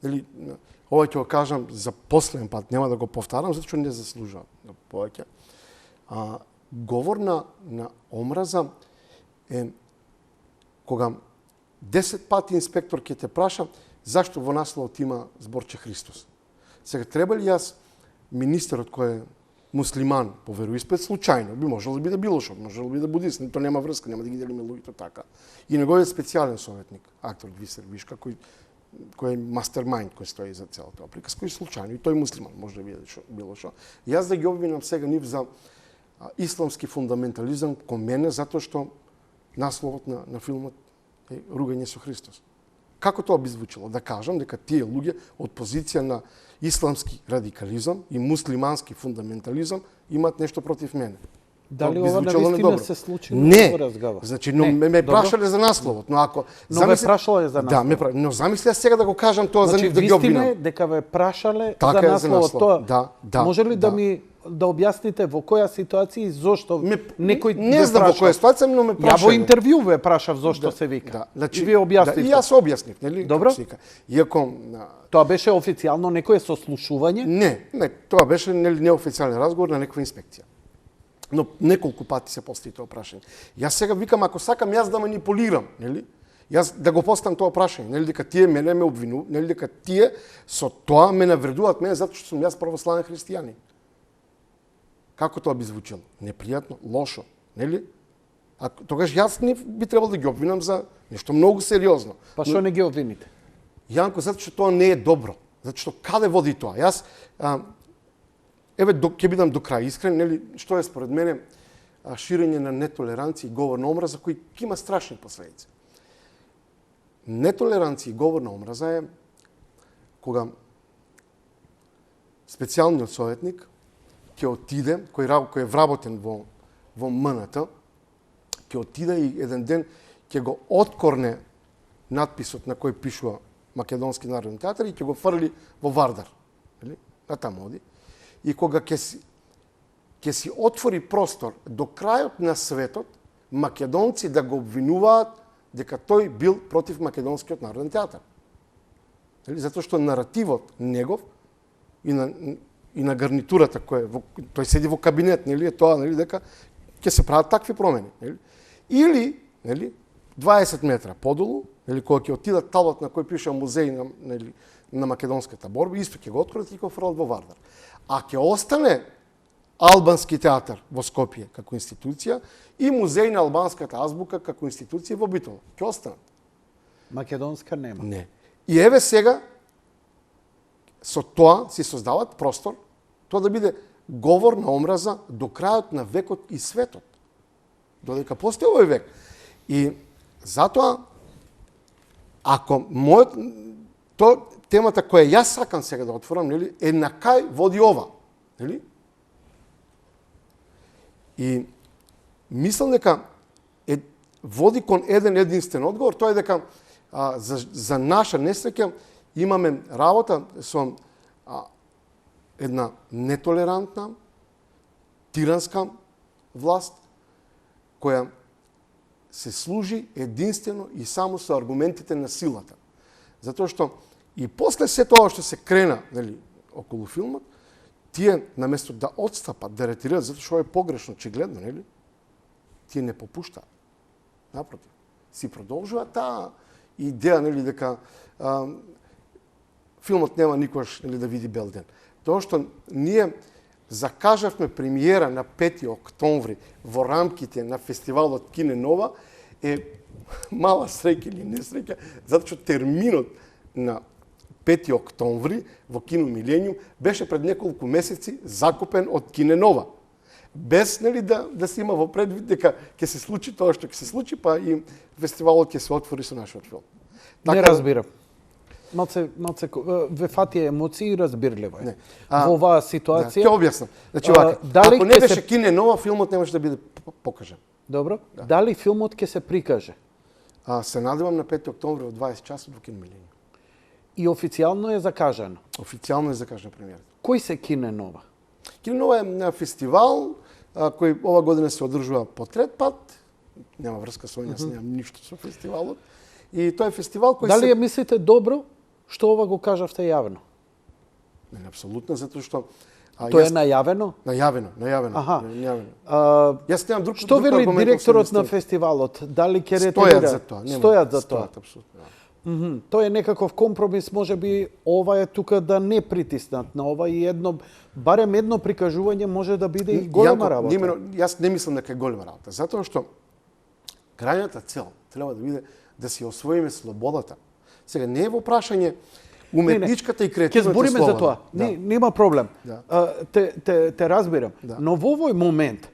нели, ова ќе го кажам за последен пат, нема да го повтарам, затоа што не заслужува да повеќе. Говор на омраза е кога 10 пати инспектор ќе те праша зашто во насловот има зборче Христос. Сега треба ли јас, министерот кој е муслиман по вероиспет, случајно, би можел да биде било што, можел да биде будист, тоа нема врска, нема да ги делиме луѓето така. И неговиот специјален советник, актор Висер Вишка, кој е мастермајнд кој стои за целата ова приказка, кој случајно и тој муслиман може да биде било што. Јас да ги обвинам сега нив за исламски фундаментализам кон мене затоа што насловот на филмот е ругање со Христос. Како тоа би звучело? Да кажам дека тие луѓе од позиција на исламски радикализам и муслимански фундаментализам имаат нешто против мене. Дали ова навистина се случи? Не. Значи, но ме прашале за насловот, но ако ме прашале за насловот. Да, но замисли сега да го кажам тоа за да ги обвинам. Вистина е дека ве прашале за насловот. Тоа може ли да објасните во која ситуација и зошто некој не знам во која ситуација, но ме прашале. Ја во интервју ве прашав зошто се вика. Да, значи, и вие објаснивте. И јас објаснив, нели? Добро. Иако тоа беше официјално некое сослушување? Не, тоа беше неофицијален разговор на некоја инспекција. Но неколку пати се постави тоа прашање. Јас сега викам, ако сакам јас да манипулирам, нели? Јас да го поставам тоа прашање, нели дека тие мене ме обвинуваат, нели дека тие со тоа ме навредуваат мене затоа што сум јас православен христијанин. Како тоа би звучело? Непријатно, лошо, нели? А тогаш јас не би требало да ги обвинам за нешто многу сериозно. Па што не ги обвините? Јанко, затоа што тоа не е добро. Затоа што каде води тоа? Јас ќе бидам до крај искрен, нели, што е според мене ширење на нетолеранција и говор на омраза кој има страшни последици. Нетолеранција и говор на омраза е кога специјалниот советник ќе отиде, кој е вработен во МНТ, ќе отиде и еден ден ќе го откорне надписот на кој пишува Македонски народен театар и ќе го фрли во Вардар. На таму оди. И кога ќе си отвори простор до крајот на светот, македонци да го обвинуваат дека тој бил против Македонскиот народен театар. Затоа што наративот негов и на гарнитурата тој седи во кабинет, е тоа, дека ќе се прават такви промени, Или, 20 метра подолу, кога ќе отидат талот на кој пише музеј на македонската борба, исто ќе го откриат и го фрлат во Вардар. А ќе остане албански театар во Скопје како институција и музеј на албанската азбука како институција во Битола. Ќе останат. Македонска нема. Не. И еве сега со тоа си создават простор тоа да биде говор на омраза до крајот на векот и светот. Додека постои овој век. И затоа ако темата која јас сакам сега да отворам, е на кај води ова, И мислам дека води кон еден единствен одговор, тоа е дека за наша несреќа имаме работа со една нетолерантна, тиранска власт која се служи единствено и само со аргументите на силата. Затоа што и после се тоа што се крена околу филмот, тие наместо да отстапат, да ретират, затоа што е погрешно, очигледно, тие не попуштаат. Напротив, си продолжува таа идеја, дека филмот нема никош да види бел ден. Тоа што ние закажавме премиера на 5 октомври во рамките на фестивалот Кине Нова е мала среќа или несреќа, затоа што терминот на 5 октомври во Кино Милениум беше пред неколку месеци закупен од Кине Нова. Без да се има во предвид дека ќе се случи тоа што ќе се случи, па и фестивалот ќе се отвори со нашиот филм. Не разбирам. Малце ве фати емоции и разбирливо е. Во оваа ситуација... Ќе објаснам. Значи, ако не беше Кине Нова, филмот немаше да биде покажан. Добро. Дали филмот ќе се прикаже? Се надевам на 5 октомври од 20 часот во Кино Милениум. И официјално е закажано? Официјално е закажана премиерата. Кој се Кине Нова? Кине Нова е фестивал кој ова година се одржува по трет пат. Нема врска со јас, немам ништо со фестивалот. И тоа е фестивал кој Дали ја мислите добро што ова го кажавте јавно? Не, апсолутно, затоа што тоа е најавено? Најавено. Аха. Јас немам друг што вели директорот на фестивалот? Дали ќе ретирира? Стојат за тоа. Апсолутно. Тоа е некаков компромис, можеби ова е тука да не притиснат на ова и барем едно прикажување може да биде и голема работа. Јас не мислам дека е голема работа, затоа што крајната цел треба да биде да си освоиме слободата. Сега не е во прашање уметничката и креативната слобода. Ќе збориме за тоа. Нема проблем. Те разбирам. Но во овој момент,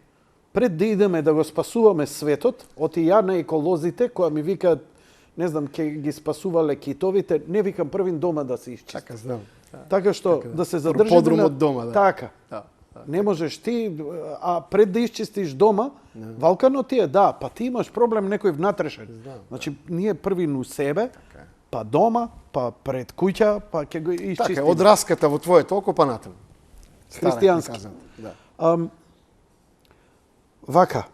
пред да идеме да го спасуваме светот, од Јана еколозите, која ми викаат, не знам, ќе ги спасувале китовите, не викам првин дома да се исчисти. Така, знам. Така што да се задржиме подрумот дома, да. Така. Не можеш ти, а пред да исчистиш дома, валкано ти е, па ти имаш проблем некој внатрешен. Значи, ние првин у себе, па дома, па пред куќа, па ќе го исчистиме. Така, од раската во твоето око, па натаму. Христијански. Вака,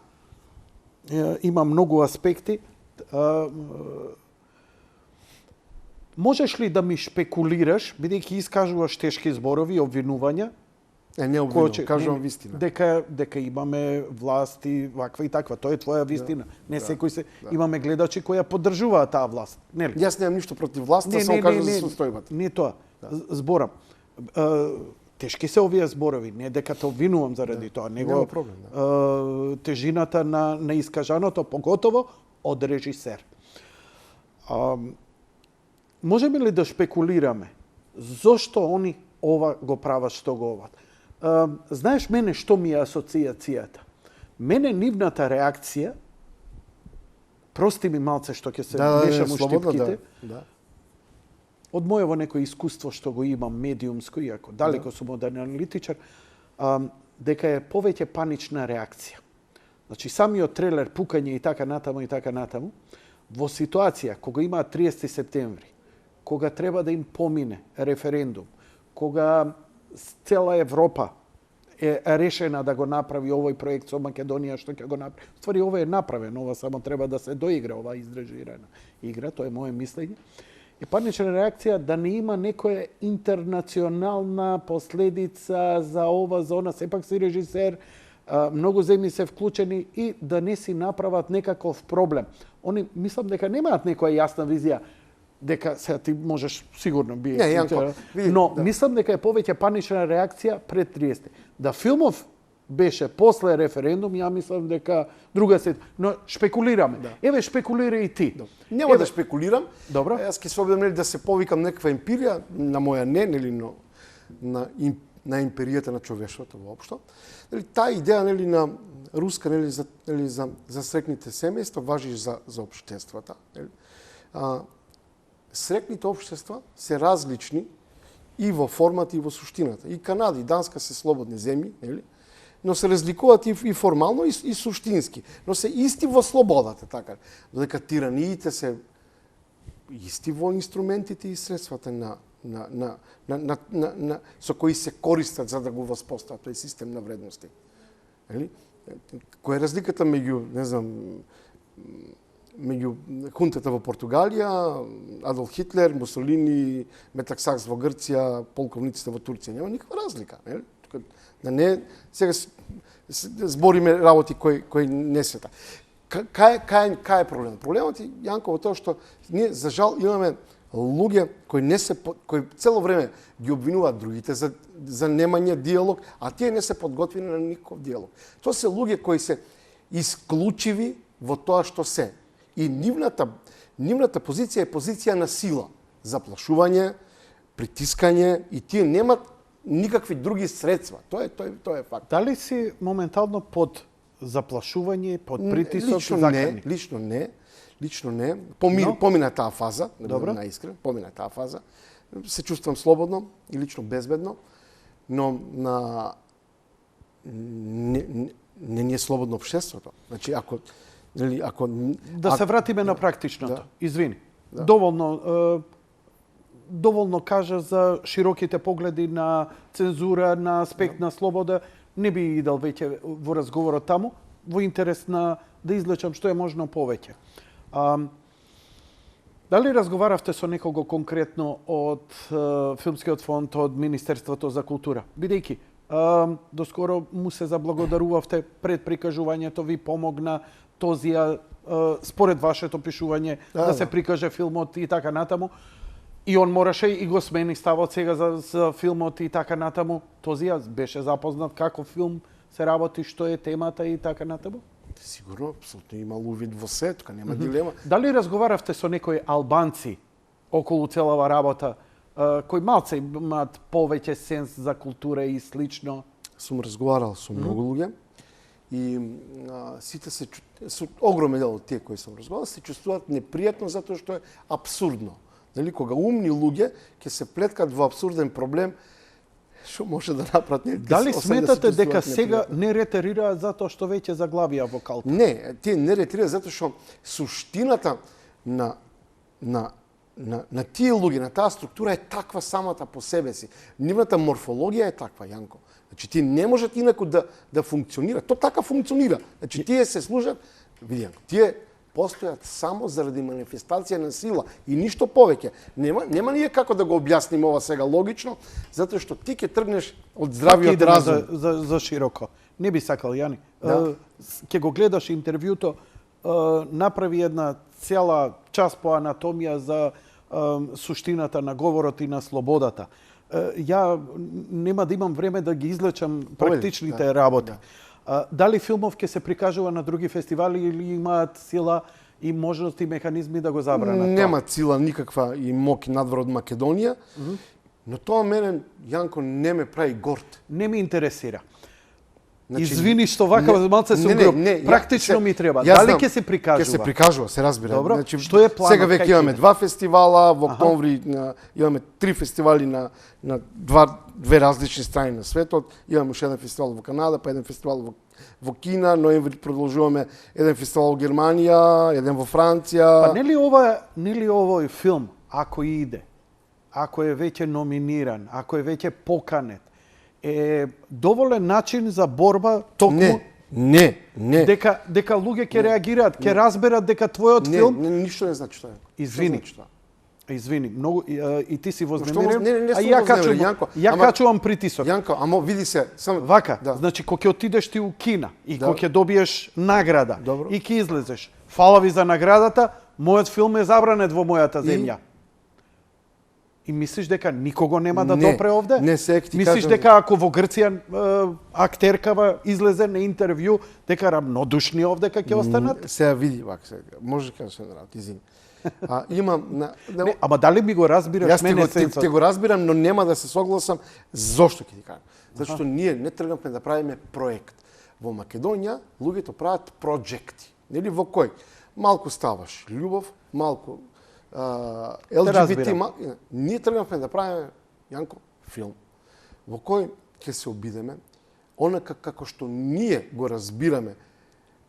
има многу аспекти. Можеш ли да ми шпекулираш, бидејќи искажуваш тешки зборови и обвинувања? Не обвинувам, кажувам вистина. Дека имаме власти ваква и таква, тоа е твоја вистина. Не секој се имаме гледачи кои ја поддржуваат таа власт, нели? Јас немам ништо против власта, само кажам за состојбата. Не тоа. Зборам. Тешки се овие зборови, не дека те обвинувам заради тоа, него тежината на искажаното, поготово од режисер. Можеме ли да шпекулираме зошто они ова го прават што го оват? Знаеш мене што ми е асоциацијата? Мене нивната реакција, прости ми малце што ќе се мешам у штипките, од моево некој искуство што го имам медиумско, иако далеко сум од аналитичар, дека е повеќе панична реакција. Значи, самиот трейлер, пукање и така натаму, во ситуација кога има 30 септември, кога треба да им помине референдум, кога цела Европа е решена да го направи овој проект со Македонија, што ќе го направи. Ствари, ова е направено, ова само треба да се доигра, ова издрежирана игра, тоа е моје мислење. И панична реакција да не има некоја интернационална последица за ова, за она, сепак си режисер, многу земји се вклучени и да не си направат некаков проблем. Они, мислам дека немаат некоја јасна визија, дека сега ти можеш сигурно би... Не, Јанко, но мислам дека е повеќе панична реакција пред 30. Да филмов беше после референдум, ја мислам дека друга се... Но шпекулираме. Да. Еве, шпекулира и ти. Да. Нема да шпекулирам. Добро. Јас ќе се обидам да се повикам некаква емпирија, на моја не, нели, но на империјата на човештвото воопшто. Нели, таа идеја, нели, на руска, нели, за срекните семејства важи за општествата. Нели? Срекните општества се различни и во формата и во суштината. И Канада и Данска се слободни земји, нели? Но се разликуваат и формално и суштински, но се исти во слободата, така. Додека тираниите се исти во инструментите и средствата со кои се користат за да го воспостават тој систем на вредности. Нели? Која е разликата меѓу, не знам, меѓу хунтата во Португалија, Адолф Хитлер, Мусолини, Метаксакс во Грција, полковниците во Турција? Нема никаква разлика, нели? Да не сега збориме работи кои не се така. Кај е проблемот? Проблемот е, Јанко, во тоа што ние за жал имаме луѓе кои цело време ги обвинуваат другите за немање диалог, а тие не се подготвени на никаков диалог. Тоа се луѓе кои се исклучиви во тоа што се. И нивната позиција е позиција на сила, заплашување, притискање, и тие немат никакви други средства. Тоа е факт. Дали си моментално под заплашување, под притисок, закани? Лично не. Помина таа фаза, да бидам наискрен, помина таа фаза. Се чувствам слободно и лично безбедно, но не ни е слободно општеството. Значи, ако да се вратиме на практичното. Да. Извини. Да. Доволно кажа за широките погледи на цензура, на аспект на слобода. Не би идел веќе во разговорот таму, во интерес на да излечам што е можно повеќе. Дали разговаравте со некого конкретно од Филмскиот фонд, од Министерството за култура? Бидејќи доскоро му се заблагодарувавте пред прикажувањето, ви помогна Тозија според вашето пишување да се прикаже филмот и така натаму. И он мораше и го смени ставот сега за филмот и така натаму. Тозија беше запознат како филм се работи, што е темата и така натаму? Сигурно, апсолутно имал увид во се, тука нема дилема. Дали разговаравте со некои албанци околу целава работа, кои малце имаат повеќе сенс за култура и слично? Сум разговарал со многу луѓе и сите со огромен дел од тие кои сум разговарал се чувствуваат непријатно затоа што е апсурдно. Дали кога умни луѓе ќе се плеткат во апсурден проблем, што може да направат? Дали сметате дека сега не ретерираат затоа што веќе заглавија во калпа? Не, тие не ретерираат затоа што суштината на тие луѓе, на таа структура е таква самата по себе си. Нивната морфологија е таква, Јанко. Значи тие не можат инаку да функционира. То така функционира. Значи тие се служат, види Јанко, тие постојат само заради манифестација на сила и ништо повеќе. Нема ние како да го објасниме ова сега логично, затоа што ти ќе тргнеш од здравиот разум. За широко. Не би сакал, Јани. Ќе го гледаш интервјуто, направи една цела час по анатомија за суштината на говорот и на слободата. Ја нема да имам време да ги излечам практичните работи. Дали филмов ќе се прикажува на други фестивали или имаат сила и можности и механизми да го забранат? Немаат сила никаква и моќ надвор од Македонија, но тоа мене, Јанко, не ме прави горд. Не ми интересира. Извини што вака малце сум груб. Практично ми треба. Дали ќе се прикажува? Ќе се прикажува, се разбира. Добро. Што е планот? Сега веќе имаме 2 фестивала, во октомври имаме 3 фестивали на две различни страни на светот. Имаме уште еден фестивал во Канада, па еден фестивал во Кина, ноември продолжуваме еден фестивал во Германија, еден во Франција. Па нели овој филм, ако иде, ако е веќе номиниран, ако е веќе поканет, е доволен начин за борба токму? Не. Дека луѓе ќе реагираат, ќе разберат дека твојот филм... Не, ништо не значи тоа. Извини, многу и ти си вознемирен, не а ја качувам притисок. Јанко, амо види се, само вака, значи кога ќе отидеш ти у Кина и кога ќе добиеш награда и ќе излезеш, фала ви за наградата, мојот филм е забранет во мојата земја. И мислиш дека никого нема да допре овде? Не, сега ти мислиш дека ако во Грција актеркава излезе на интервју, дека рамнодушни овде ќе останат? Сега види вака сега. Може да кажеш една работа, извини. Ама дали ми го разбираш мене сенсот? Те го разбирам, но нема да се согласам. Зошто ќе ти кажам? Зашто ние не тргнавме да правиме проект. Во Македонија луѓето прават проекти. Нели во кој? Малку ставаш љубов, малку ЛГБТ, ние тргнавме да правиме, Јанко, филм во кој ќе се обидеме онака како што ние го разбираме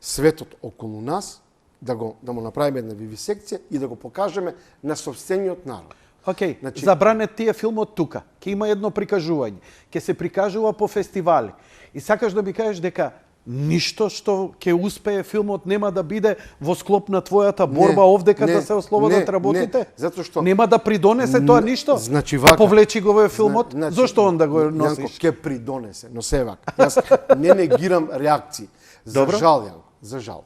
светот околу нас, да му направиме една вивисекција и да го покажеме на сопствениот народ. Океј, забранет тие филмот тука. Ќе има едно прикажување. Ќе се прикажува по фестивали. И сакаш да ми кажеш дека ништо што ќе успее филмот нема да биде во склоп на твојата борба овдека да се ослободат работите? Не, затоа што нема да придонесе тоа ништо? Значи вака. Повлечи го во филмот. Зошто он да го носиш? Јанко, ќе придонесе, но се вака. Јас не негирам реакции. За жал, Јанко, за жал.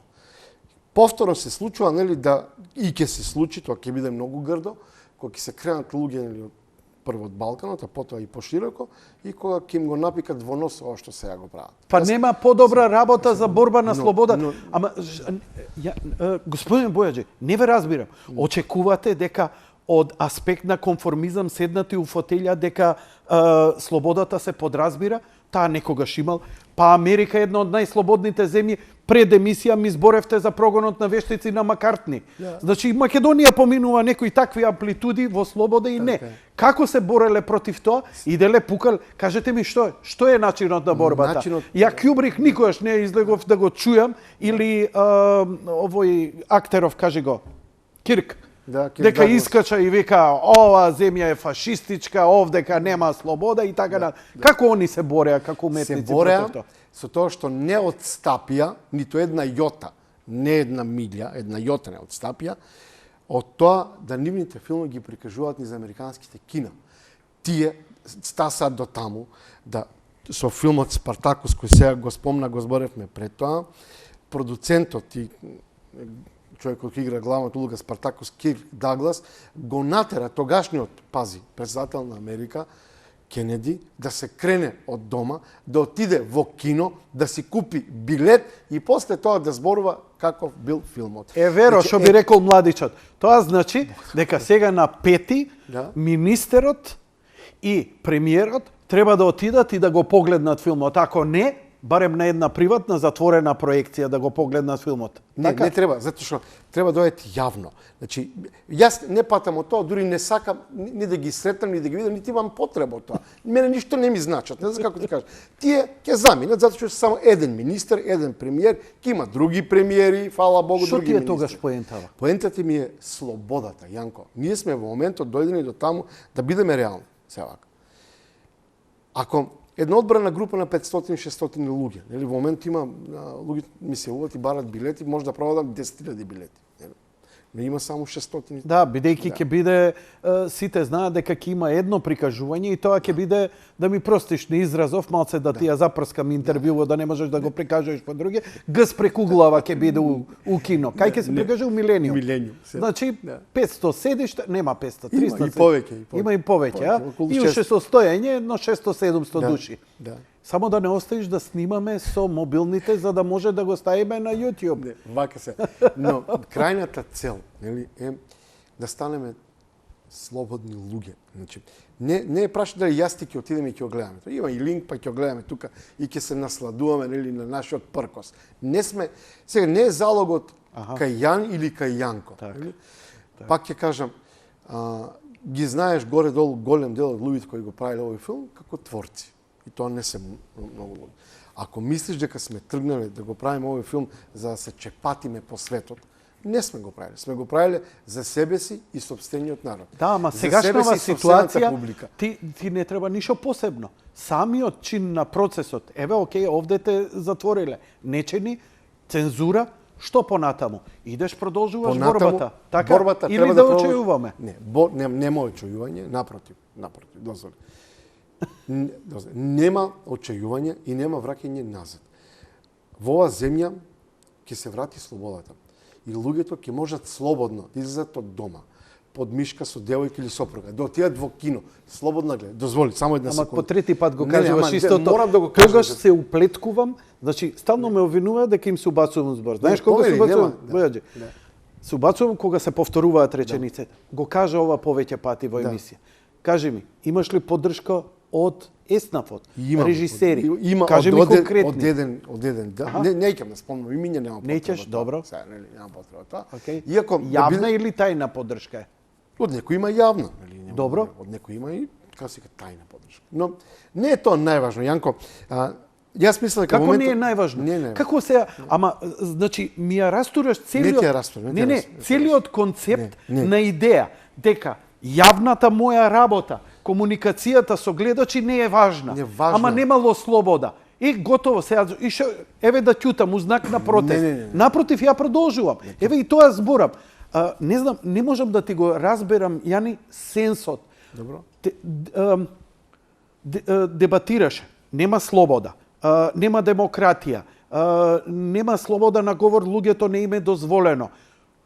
Повторно се случува, нели, да и ќе се случи, тоа ќе биде многу грдо, кога ќе се кренат луѓе, нели, прво од Балканот, а потоа и пошироко, и кога ќе им го напикат во нос ова што сега го прават. Па нема подобра работа за борба на слобода. Ама, господин Бојаджи, не ве разбирам. Очекувате дека од аспект на конформизам седнати у фотелја дека слободата се подразбира? Таа некогаш имал. Па Америка е една од најслободните земји. Пред емисија ми зборевте за прогонот на вештици на Маккартни. Значи, Македонија поминува некои такви амплитуди во слобода и не. Како се бореле против тоа? Иделе пукал, кажете ми што е? Што е начинот на борбата? Ја Кјубрик никогаш не излегов да го чујам, или овој актеров, кажи го, Кирк. Дека искача и вика, ова земја е фашистичка, овдека нема слобода и така на. Како они се бореа како уметници против тоа? Со тоа што не отстапија ниту една јота, не една милја, една јота не отстапија, од тоа да нивните филми ги прикажуваат низ американските кина. Тие стасаат до таму да со филмот Спартакус, кој сега го спомна, го зборевме пред тоа, продуцентот и човекот кој игра главната улога Спартакус, Кирк Даглас, го натера тогашниот, пази, председател на Америка, Кенеди, да се крене од дома, да отиде во кино, да си купи билет и после тоа да зборува каков бил филмот. Веро, што би рекол младичот. Тоа значи дека сега на 5-ти министерот и премиерот треба да отидат и да го погледнат филмот. Ако не, барем на една приватна затворена проекција да го погледнат филмот. Не треба, затоа што треба да дојдат јавно. Значи, јас не патам од тоа, дури не сакам ни да ги сретам, ни да ги видам, нити имам потреба од тоа. Мене ништо не ми значат, не знам како ти кажам. Тие ќе заминат затоа што само еден министер, еден премиер, ќе има други премиери, фала Богу, други министри. Што ти е тогаш поентава? Поентата ми е слободата, Јанко. Ние сме во моментот дојдени до таму да бидеме реални, севака. Ако една одбрана група на 500-600 луѓе, нели, во момент има луѓе ми се уват и барат билети, може да продадат 10.000 билети. Но има само 600. Да, бидејќи ќе биде, сите знаат дека ќе има едно прикажување и тоа ќе биде, да ми простиш на изразов, малце да ти ја запрскам интервјуво, да не можеш да го прикажеш по други, гс преку глава ќе биде у кино. Кај ќе се прикаже у Милениум? Милениум. Значи 500 седишта, нема 500, 300. Има и повеќе. Има и повеќе, а? И уште состојање, но 600-700 души. Само да не оставиш да снимаме со мобилните, за да може да го ставиме на YouTube. Не, вака се. Но крајната цел, нели, е да станеме слободни луѓе. Значи, не е прашање дали јас ти ќе отидеме и ќе го гледаме. Има и линк, па ќе го гледаме тука и ќе се насладуваме нели на нашиот пркос. Не сме сега не е залогот кај Јан или кај Јанко. Пак ќе кажам, ги знаеш горе-долу голем дел од луѓето кои го правиле овој филм како творци. И тоа не се многу луѓе. Ако мислиш дека сме тргнале да го правиме овој филм за да се чепатиме по светот, не сме го правиле. Сме го правиле за себе си и сопствениот народ. Да, ама сегашнава ситуација ти не треба ништо посебно. Самиот чин на процесот, еве, окей, овде те затвориле. Нечени, цензура, што понатаму? Идеш, продолжуваш борбата. Така? Борбата или да очујуваме? Нема очујување, напротив, дозволи. Нема очујување и нема враќање назад. Во оваа земја ќе се врати слободата. И луѓето ќе можат слободно да излезат од дома, под мишка со девојка или сопруга, да отидат во кино, слободно гледа. Дозволи, само една секунда. Ама по трети пат го кажуваш истото. Морам да го кажам. Тогаш се уплеткувам, значи стално ме обвинува дека им се убацувам збор. Знаеш кога се убацувам? Бојаџи. Се убацувам кога се повторуваат речениците. Го кажа ова повеќе пати во емисија. Кажи ми, имаш ли поддршка од Еснафот, режисери? Кажи ми конкретни. Од еден. Не ќе ме спомнам имиња, нема потреба. Неќеш, добро. Сега, нели, нема потреба тоа. Иако јавна или тајна поддршка е? Од некој има јавна, нели? Добро. Од некој има и како се тајна поддршка. Но не е тоа најважно, Јанко. Јас мислам дека како не е најважно? Не. Како се, ама значи ми ја растураш целиот целиот концепт на идеја дека јавната моја работа, комуникацијата со гледачи не е важна. Ама немало слобода. И готово, сега еве да ќутам у знак на протест. Напротив, ја продолжувам. Еве и тоа зборам. Не знам, не можам да ти го разберам, Јани, сенсот. Добро. Дебатираш, нема слобода, нема демократија, нема слобода на говор, луѓето не им е дозволено.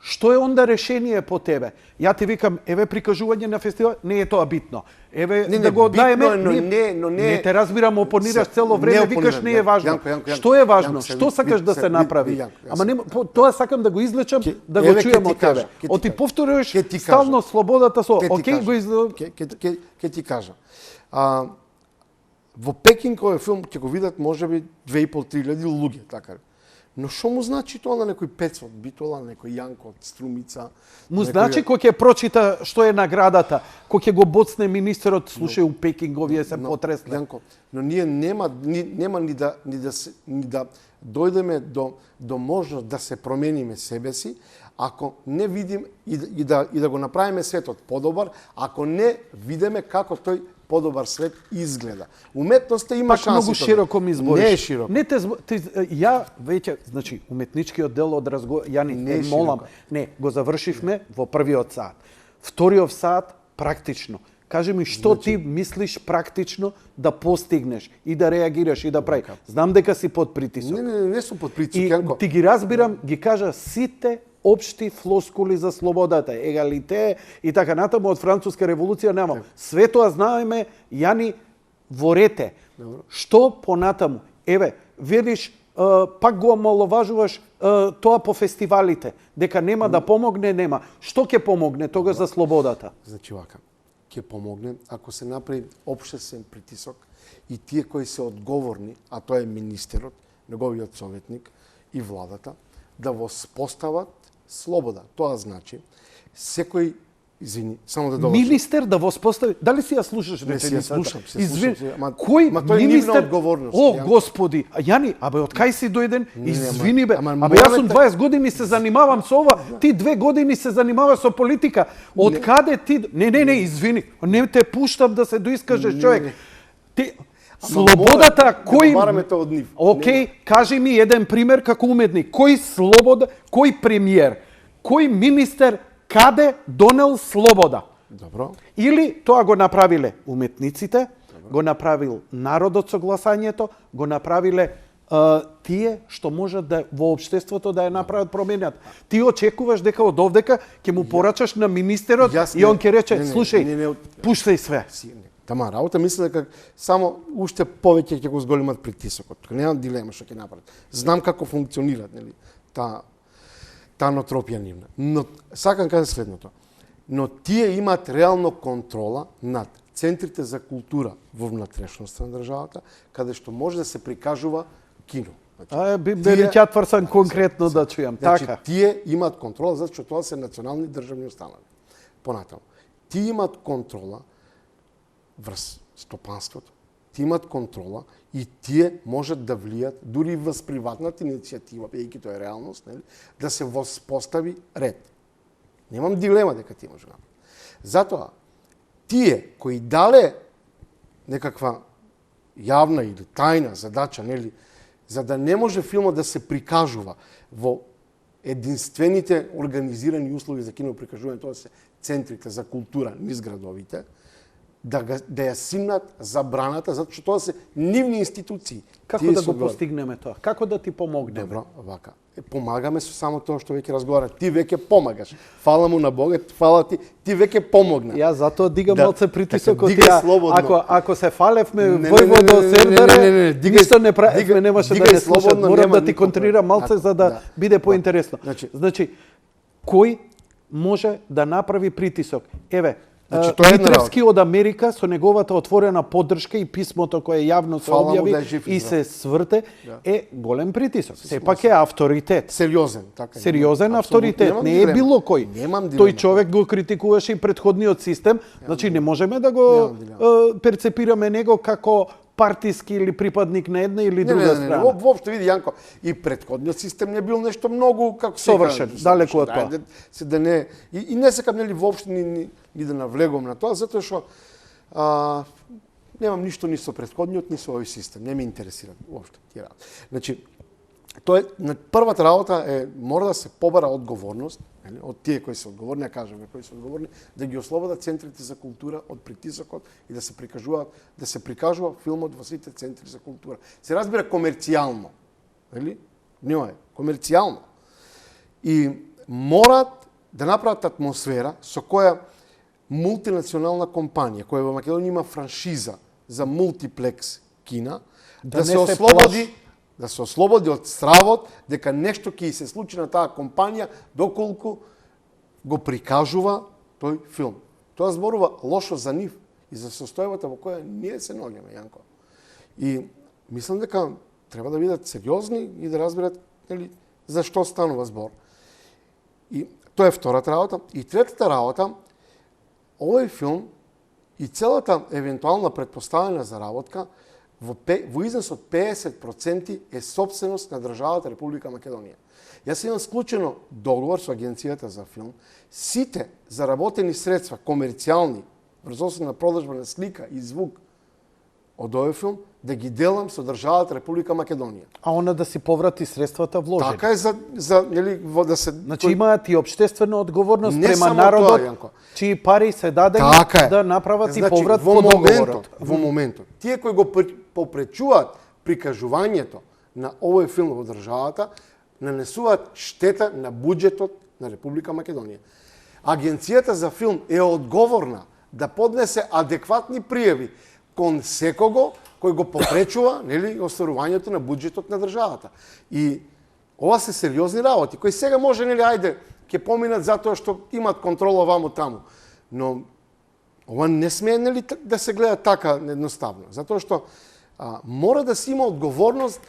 Што е онда решение по тебе? Ја ти викам, еве прикажување на фестивал, не е тоа битно. Еве да го даеме, не те разбирам, опонираш цело време, викаш не е важно. Што е важно? Што сакаш да се направи? Ама не, тоа сакам да го излечам, да го чуем од тебе. Оти повторуваш стално слободата со, окей, го излечам. Ке ти кажам. Во Пекинг овој филм ќе го видат можеби 2.500 луѓе, така. Но што му значи тоа на некој 500 Битола, на некој Јанко од Струмица? Му значи кој ќе прочита што е наградата, кој ќе го боцне министерот, слушај у Пекинг овие се потресле. Јанко, но ние нема ни да дојдеме до можност да се промениме себе си, ако не видим и да го направиме светот подобар, ако не видиме како тој подобар свет изгледа. Уметноста има шанси. Многу широко ми збориш. Не е широко. Не ја веќе, значи, уметничкиот дел од разговор, Јани, не молам. Не, го завршивме во првиот саат. Вториот саат практично. Кажи ми што ти мислиш практично да постигнеш и да реагираш и да прави. Знам дека си под притисок. Не сум под притисок, Јанко. Ти ги разбирам, ги кажа сите општи флоскули за слободата, егалите и така натаму од Француска револуција нема. Све тоа знаеме, Јани, во рете. Што понатаму? Еве, видиш, пак го омаловажуваш тоа по фестивалите, дека нема да помогне, нема. Што ќе помогне тогаш за слободата? Значи вака, ќе помогне ако се направи општествен притисок и тие кои се одговорни, а тоа е министерот, неговиот советник и владата, да воспостават слобода. Тоа значи секој, извини, само да довршам. Министер да воспостави. Дали си ја слушаш реченицата? Не си ја слушам. Извини, кој министер? Одговорност. О, господи, Јани, абе од кај си дојден? Извини бе. Абе јас сум 20 години се занимавам со ова, ти 2 години се занимаваш со политика. Од каде ти? Не, извини. Не те пуштам да се доискажеш, човек. Ти слободата кој бараме тоа од нив. Океј, кажи ми еден пример како уметник. Кој слобода, кој премиер, кој министер каде донел слобода? Добро. Или тоа го направиле уметниците, го направил народот со гласањето, го направиле тие што можат да во општеството да ја направат променат. Ти очекуваш дека од овдека ќе му порачаш на министерот и он ќе рече, слушај, пуштај све. Тама работа, мисля дека само уште повеќе ќе го зголемат притисокот. Тука нема дилема што ќе направат. Знам како функционираат, нели, таа нотропија нивна. Но сакам кажа следното. но тие имаат реално контрола над центрите за култура во внатрешноста на државата, каде што може да се прикажува кино. Би ќе тврсам конкретно да чујам. Значи, Така. тие имаат контрола, затоа што тоа се национални државни установи. Понатаму. Тие имаат контрола врз стопанството, тие имаат контрола и тие можат да влијат дури и врз приватната иницијатива, бидејќи тоа е реалност, нели, да се воспостави ред. Немам дилема дека тие може да направат. Затоа, тие кои дале некаква јавна или тајна задача, нели, за да не може филмот да се прикажува во единствените организирани услови за киноприкажување, тоа се центрите за култура низ градовите, да ја симнат забраната, затоа што тоа се нивни институции. Како Тие да се го постигнеме тоа? Како да ти помогнеме? Добро, вака. Помагаме со само тоа што веќе разговара. Ти веќе помагаш. Фала му на Бога, фала ти, ти веќе помогна. Ја затоа дигам Да, малце притисок така, од дигај таа. слободно. Ако се фалевме Не, војводо Сердаре, дигај- ништо не правевме, немаше да дигај не слушат. слободно, Морам нема да ти никаква- контрирам малце за да Да. биде поинтересно. Значи, кој може да направи притисок? Еве, Значи, тоа е една Митревски од Америка со неговата отворена поддршка и писмото кое јавно се Фала му објави да е жив и и здрав. се сврте е голем притисок. Сепак е авторитет. сериозен, така. Сериозен Апсолутно, авторитет, немам не е дилема. било кој. Немам дилема. Тој човек го критикуваше и претходниот систем, значи не можеме да го Немам дилема. перцепираме него како партиски или припадник на една или друга страна. Воопшто види Јанко, и претходниот систем не бил нешто многу како се Совршен, кажа, далеку од совршен. тоа. Ајде, се да не и не сакам нели воопшто ни да навлегувам на тоа, затоа што немам ништо ни со претходниот ни со овој систем, не ме интересира воопшто тие работи. Значи, тоа е на првата работа е мора да се побара одговорност, нели, од тие кои се одговорни, ја кажеме кои се одговорни, да ги ослободат центрите за култура од притисокот и да се прикажува филмот во сите центри за култура. Се разбира комерцијално, нели? Внимавај, комерцијално. И морат да направат атмосфера со која мултинационална компанија, која во Македонија има франшиза за мултиплекс кина, да се ослободи да се ослободи од стравот дека нешто ќе се случи на таа компанија доколку го прикажува тој филм. Тоа зборува лошо за нив и за состојбата во која ние се наоѓаме, Јанко. И мислам дека треба да бидат сериозни и да разберат, нели, за што станува збор. И тоа е втората работа. И третата работа, овој филм и целата евентуална предпоставена заработка во износ од 50% е собственост на државата Република Македонија. Јас имам склучено договор со Агенцијата за филм, сите заработени средства комерцијални врз основа на продажба на слика и звук од овој филм да ги делам со државата Република Македонија. А она да си поврати средствата вложени. Така е за нели да се Значи имаат и општествена одговорност Не према само народот, тоа, Јанко. чии пари се дадени Така е. да направат и Значи, поврат во по договорот. Во моментот, тие кои го попречуваат прикажувањето на овој филм во државата, нанесуваат штета на буџетот на Република Македонија. Агенцијата за филм е одговорна да поднесе адекватни пријави кон секого кој го попречува, нели, остварувањето на буџетот на државата. И ова се сериозни работи, кои сега може, нели, ајде, ќе поминат затоа што имат контрола ваму таму. Но ова не смее, нели, да се гледа така едноставно, затоа што мора да се има одговорност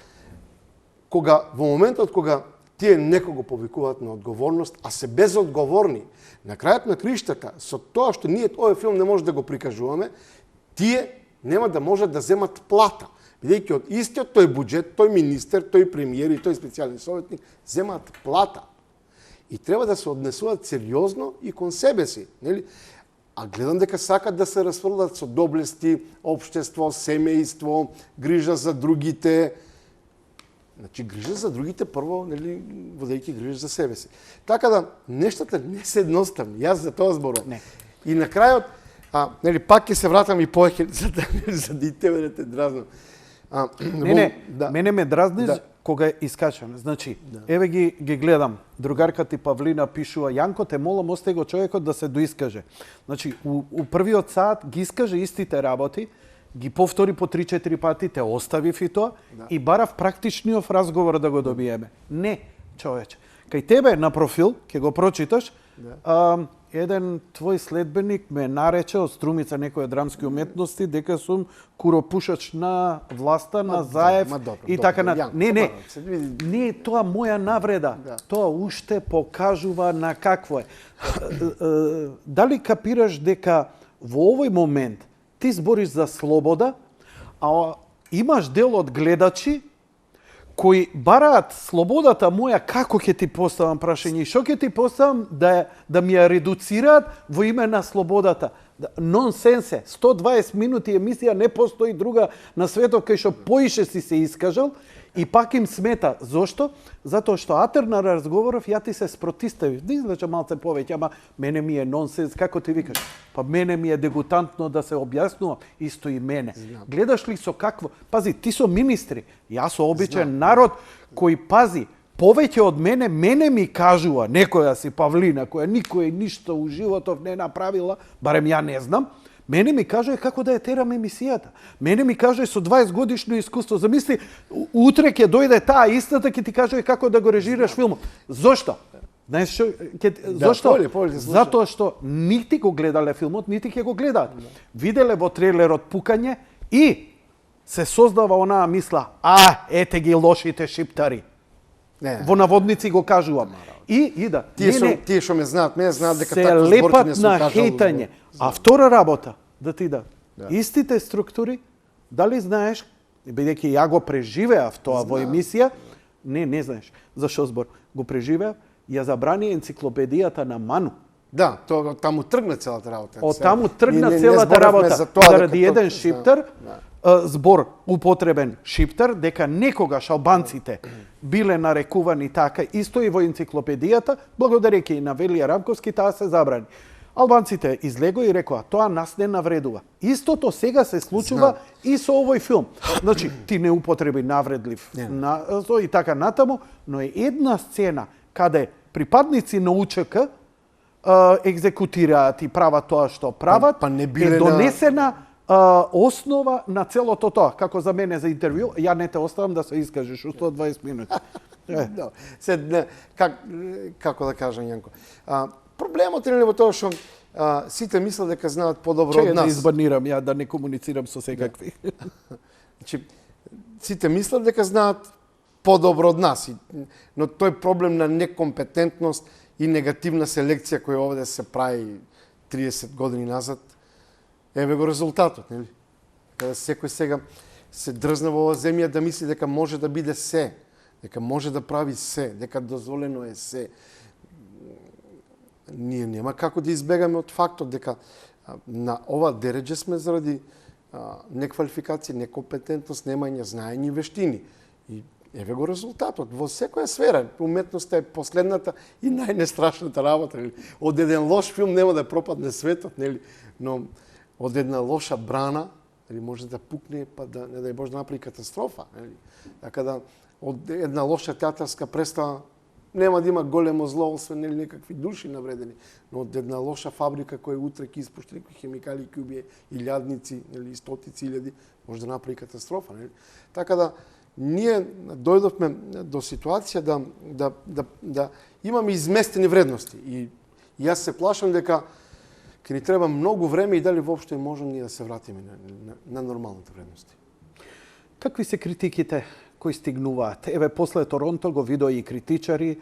кога во моментот кога тие некого повикуваат на одговорност, а се безодговорни. На крајот на криштата, со тоа што ние овој филм не може да го прикажуваме, тие нема да можат да земат плата, бидејќи од истиот тој буџет, тој министер, тој премиер и тој специјален советник земат плата. И треба да се однесуваат сериозно и кон себе си, нели? А гледам дека сакат да се расфрлат со доблести, општество, семејство, грижа за другите. Значи, грижа за другите прво, нели, водејќи грижа за себе си. Така да, нештата не се едноставни. Јас за тоа зборувам. И на крајот, нели, пак ќе се вратам и повеќе за да и тебе да те дразнам. Мене ме дразни кога искачам. Значи, еве ги гледам. Другарка ти Павлина пишува: Јанко, те молам, остај го човекот да се доискаже. Значи, у првиот саат ги искаже истите работи, ги повтори по 3-4 пати, те оставив и тоа, и барав практичниот разговор да го добиеме. Не, човече. Кај тебе на профил, ќе го прочиташ, еден твој следбеник ме нарече од струмица некоја драмски уметности дека сум куропушач на власта, на Заев и така на... Не, тоа моја навреда. Тоа уште покажува на какво е. Дали капираш дека во овој момент ти збориш за слобода, а имаш дел од гледачи кои бараат слободата моја, како ќе ти поставам прашање, што ќе ти поставам да ми ја редуцираат во име на слободата. Нонсенсе, 120 минути емисија, не постои друга на светот кај што поише си се искажал и пак им смета. Зошто? Затоа што атер на разговоров ја ти се спротиставив. Да излеча малце повеќе, ама мене ми е нонсенс, како ти викаш? Па мене ми е дегутантно да се објаснува, исто и мене. Гледаш ли со какво? Пази, ти со министри, јас со обичен народ кој пази, повеќе од мене ми кажува некоја си Павлина, која никој ништо у животов не направила, барем ја не знам, мене ми кажува како да ја терам емисијата. Мене ми кажува со 20 годишно искуство. Замисли, утре ќе дојде таа истата, ќе ти кажува како да го режираш филмот. Зошто? Знаеш што? Зошто? Затоа што нити го гледале филмот, нити ќе го гледаат. Виделе во трейлерот пукање и се создава онаа мисла, ете ги лошите шиптари. Во наводници го кажувам. И да. Тие што ме знаат дека се такво зборки не лепат се на кажало. хейтање. А втора работа, да ти да. Истите структури, дали знаеш, бидејќи ја го преживеав тоа во емисија, не знаеш за што збор. Го преживеав, ја забрани енциклопедијата на Ману. Да, таму тргна целата работа. Од таму тргна целата работа. Заради еден шиптар, збор употребен шиптар, дека некогаш албанците биле нарекувани така, исто и во енциклопедијата, благодарејќи и на Велија Рамковски, таа се забрани. Албанците излегоа и рекоа, тоа нас не навредува. Истото сега се случува и со овој филм. Значи, ти не употреби навредлив и така натаму, но е една сцена каде припадници на УЧК екзекутираат и прават тоа што прават, е донесена основа на целото тоа. Како за мене за интервју, ја не те оставам да се искажеш у 120 минути. Како да кажам, Јанко. Проблемот е во тоа што сите мислат дека знаат подобро од нас. Да избанирам ја да не комуницирам со секакви. Значи, сите мислат дека знаат подобро од нас, но тој проблем на некомпетентност и негативна селекција која овде се прави 30 години назад, еве го резултатот, нели? Каде секој сега се дрзна во оваа земја да мисли дека може да биде се, дека може да прави се, дека дозволено е се. Ние нема како да избегаме од фактот дека на ова дереđe сме заради неквалификација, некомпетентност, немање знаење и вештини. И еве го резултатот. Во секоја сфера, уметноста е последната и најнестрашната работа. Нели? Од еден лош филм нема да пропадне светот, нели? Но од една лоша брана, нели, може да пукне, па да не дај Боже да направи катастрофа. Нели? Така да, од една лоша театарска представа нема да има големо зло, освен нели некакви души навредени, но од една лоша фабрика која утре ќе испушти некои хемикали, ќе убие илјадници, нели стотици илјади, може да направи катастрофа, нели? Така да ние дојдовме до ситуација да имаме изместени вредности и јас се плашам дека ќе ни треба многу време и дали воопшто можеме ние да се вратиме на нормалните вредности. Какви се критиките кои стигнуваат? Еве, после Торонто го видоа и критичари.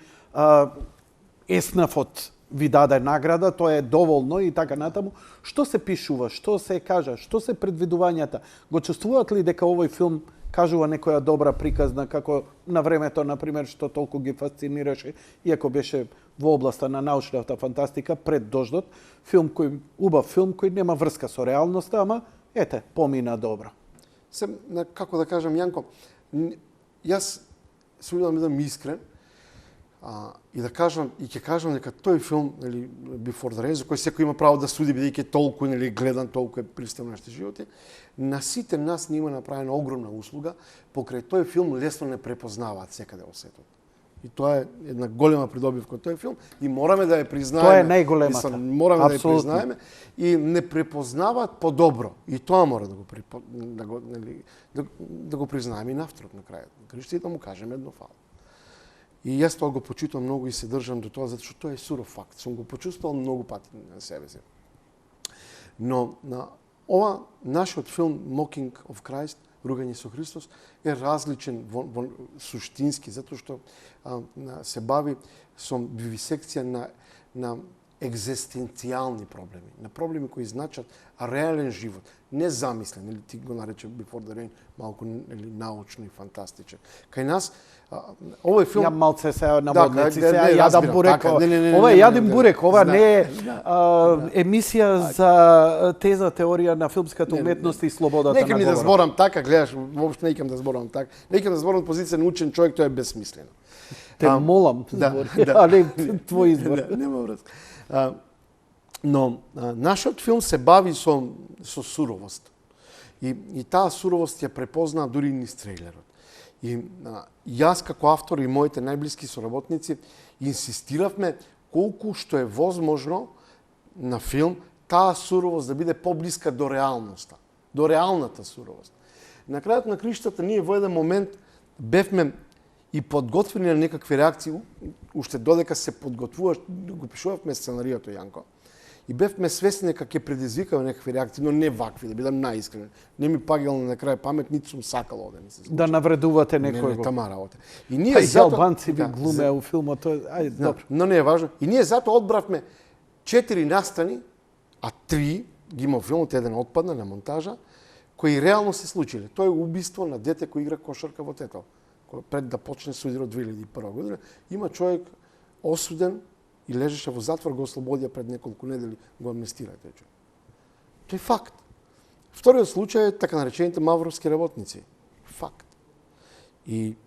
Еснафот ви даде награда, тоа е доволно и така натаму. Што се пишува, што се кажа, што се предвидувањата? Го чувствуваат ли дека овој филм кажува некоја добра приказна, како на времето, например, што толку ги фасцинираше, иако беше во областа на научната фантастика, Пред дождот, убав филм кој нема врска со реалноста, ама, ете, помина добро. Како да кажам, Јанко, јас се увидам да ми искрен и да кажам, и ќе кажам дека тој филм, нели, Before the Rain, за кој секој има право да суди, бидејќи толку, нели, гледан, толку е пристан нашите животи, на сите нас ни има направена огромна услуга, покрај тој филм лесно не препознаваат секаде во светот. И тоа е една голема придобивка од тој филм и мораме да ја признаеме. Тоа е најголемата. Мораме да ја признаеме и не препознаваат подобро. И тоа мора да го признаеме и навторот на крајот. Криштите да му кажеме едно фало. И јас тоа го почитувам многу и се држам до тоа, затоа што тоа е суров факт. Сум го почувствувал многу пати на себе си. Но на ова нашиот филм Mocking of Christ, Ругање со Христос, е различен во суштински, затоа што се бави со вивисекција на екзистенцијални проблеми, на проблеми кои значат реален живот, не замислен, или ти го нарече Before the Rain, малку или научно и фантастичен. Кај нас овој филм Ја малце се наводници, се јадам бурек. Ова е јадим бурек, ова не е емисија за теза теорија на филмската уметност и слободата на говорот. Нека ми да зборам така, гледаш, воопшто не икам да зборам така. Не икам да зборам од позиција на учен човек, тоа е безсмислено. Те молам, а не твој избор. Нема врска. Но нашиот филм се бави со суровост. И таа суровост ја препознаа дури низ трейлерот. И јас како автор и моите најблиски соработници инсистиравме колку што е возможно на филм таа суровост да биде поблиска до реалноста, до реалната суровост. На крајот на криштата ние во еден момент бевме и подготвени на некакви реакции, уште додека се подготвуваш, го пишувавме сценариото Јанко. И бевме свесни дека ќе предизвикаме некакви реакции, но не вакви, да бидам наискрен. Не ми пагало на крај памет, ниту сум сакал да ми се случи. Да навредувате некој. Не, тама работа. И ние албанци ви глуме у филмот, ајде, добро. Но не е важно. И ние затоа одбравме 4 настани, а 3 ги има филмот, еден отпадна на монтажа, кои реално се случиле. Тоа е убиство на дете кој игра кошарка во Тетел. Пред да почне судирот 2001 година, има човек осуден и лежеше во затвор, го ослободија пред неколку недели, го амнестира тој човек. Тоа е факт. Вториот случај е така наречените мавровски работници. Факт. И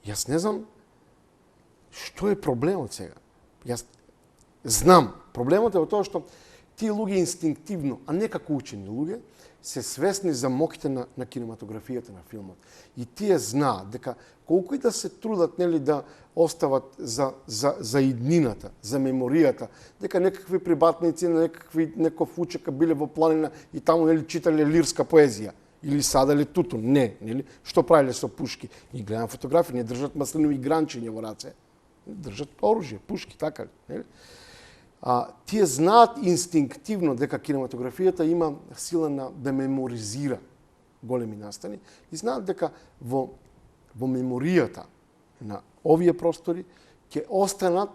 јас не знам што е проблемот сега. Јас знам, проблемот е во тоа што тие луѓе инстинктивно, а не како учени луѓе, се свесни за моките на кинематографијата на филмот. И тие знаат дека колку и да се трудат нели да остават за иднината, за меморијата, дека некакви прибатници на некој учека биле во планина и таму нели читале лирска поезија или садале тутун. Не, нели? Што правиле со пушки? И гледам фотографии, не држат маслинови гранчиња во раце. Држат оружје, пушки, така, нели? Тие знаат инстинктивно дека кинематографијата има сила да меморизира големи настани и знаат дека во меморијата на овие простори ќе останат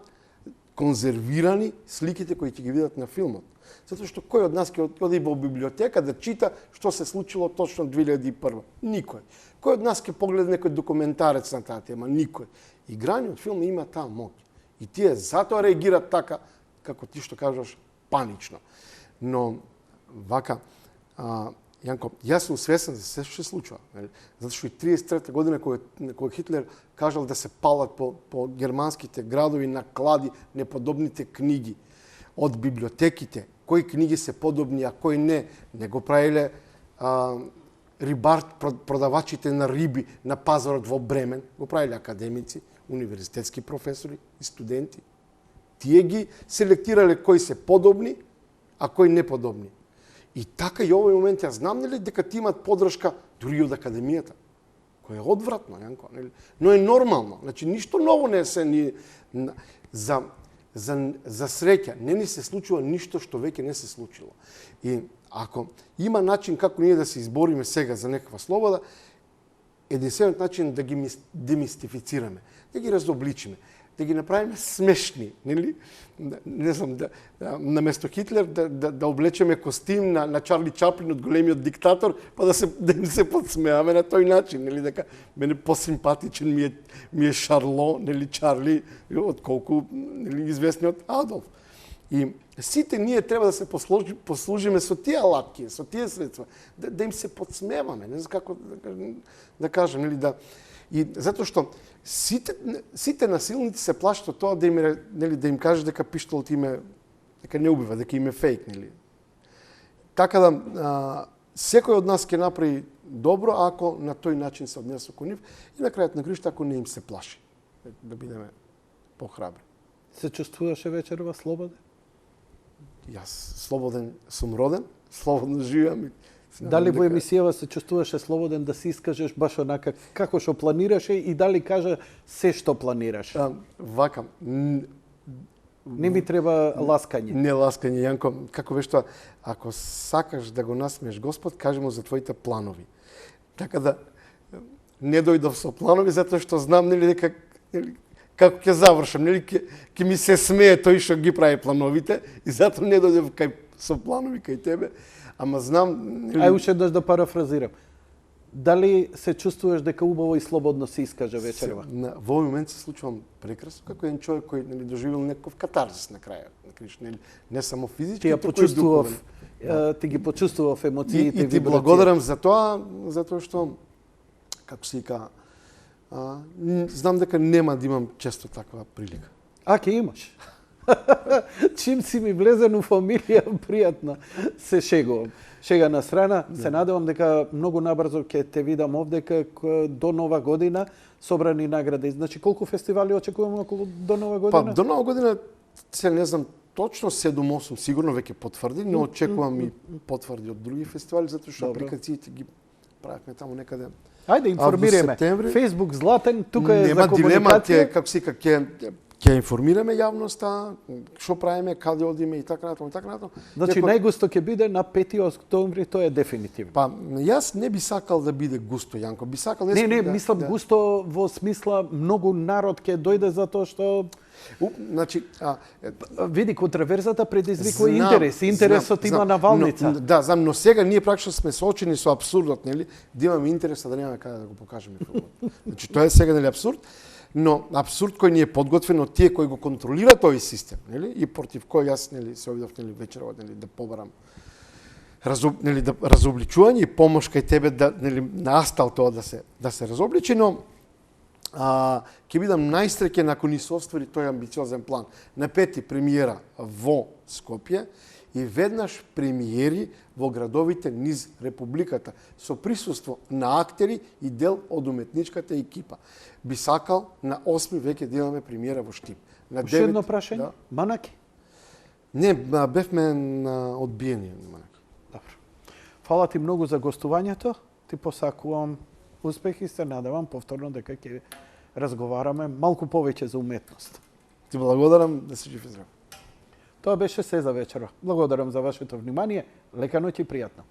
конзервирани сликите кои ќе ги видат на филмот. Затоа што кој од нас ќе оди во библиотека да чита што се случило точно 2001? Никој. Кој од нас ќе погледа некој документарец на таа тема? Никој. Играниот филм има таа моќ. И тие затоа реагираат така, како ти што кажаш, панично. Но, вака, Јанко, јас сум свесен за се што се случува. Затоа што и 33 година кој Хитлер кажал да се палат по германските градови на клади неподобните книги од библиотеките, кои книги се подобни, а кои не го правиле продавачите на риби на пазарот во Бремен, го правиле академици, универзитетски професори и студенти. Тие ги селектирале кои се подобни, а кои неподобни. И така и овој момент ја знам нели дека ти имат поддршка дури од академијата, кој е одвратно, Јанко, нели? Но е нормално. Значи ништо ново не се ни за среќа не ни се случува ништо што веќе не се случило. И ако има начин како ние да се избориме сега за некаква слобода, единствениот начин да ги демистифицираме, да ги разобличиме, да ги направиме смешни, нели? Не знам, наместо Хитлер да облечеме костим на Чарли Чаплин од големиот диктатор, па да им се подсмеаваме на тој начин, нели? Дека мене посимпатичен ми е Шарло, нели, Чарли, отколку нели известниот Адолф. И сите ние треба да се послужиме со тие алатки, со тие средства, да им се подсмеваме, не знам како да кажам, нели, и затоа што сите насилници се плашат од тоа да им кажеш дека пиштолот им е, дека не убива, дека им е фейк, нели. Така да секој од нас ќе направи добро ако на тој начин се однесе кон нив и на крајот на криштата ако не им се плаши, да бидеме похрабри. Се чувствуваше вечерва слободен? Јас слободен сум роден, слободно живеам и Дали во емисијава се чувствуваше слободен да се искажеш баш онака како што планираше и дали кажа се што планираш? Вака, Не ми треба ласкање. не ласкање, Јанко, како беше тоа, ако сакаш да го насмееш Господ, кажи му за твоите планови. Така да не дојдов со планови затоа што знам нели дека како ќе завршам, нели ќе ми се смее тој што ги прави плановите и затоа не дојдов со планови кај тебе, ама знам нели... Ај уште да парафразирам. Дали се чувствуваш дека убаво и слободно се искаже вечерва? Во овој момент се случувам прекрасно како еден човек кој нели доживел некој катарзис на крајот, нели не само физички, Ти ја почувствував, ти ги почувствував емоциите и ти благодарам за тоа, затоа што како се вика, знам дека нема да имам често таква прилика. Ќе имаш. Чим си ми влезен у фамилија, пријатно се шегувам. Шега на страна, се надевам дека многу набрзо ќе те видам овде до Нова година собрани награди. Значи колку фестивали очекуваме околу до Нова година? Па до Нова година се не знам точно 7-8 сигурно веќе потврди, но очекувам и потврди од други фестивали затоа што апликациите ги правевме таму некаде. Ајде информираме. Facebook Златен, тука е за комуникација. Нема дилема, како се вика, ќе информираме јавноста, што правиме, каде одиме и така натаму и така натаму. Значи најгусто ќе биде на 5 октомври, тоа е дефинитивно. Па јас не би сакал да биде густо, Јанко. Би сакал мислам густо во смисла многу народ ќе дојде затоа што значи види контраверзата предизвикува интерес. Интересот има навалница. Да, знам, но сега ние пракшно сме соочени со апсурдот, нели? Да имаме интерес, да немаме каде да го покажеме филмот. Значи тоа е сега нели апсурд. Но апсурд кој ни е подготвен од тие кои го контролира тој систем, нели? И против кој јас нели се обидов нели вечерва нели да побарам нели да разобличување и помош кај тебе да нели настал тоа да се разобличи, но ќе бидам најсреќен ако ни се оствари тој амбициозен план. На 5 премиера во Скопје и веднаш премиери во градовите низ Републиката со присуство на актери и дел од уметничката екипа. Би сакал на 8 веќе да имаме премиера во Штип. На 9 Уште едно прашање? Да. Манаки? Не, бевме одбиени на Манаки. Добро. Фала ти многу за гостувањето. Ти посакувам успех и се надевам повторно дека ќе разговараме малку повеќе за уметност. Ти благодарам, да си жив и здрав. Тоа беше се за вечера. Благодарам за вашето внимание. Лека ноќ и пријатно.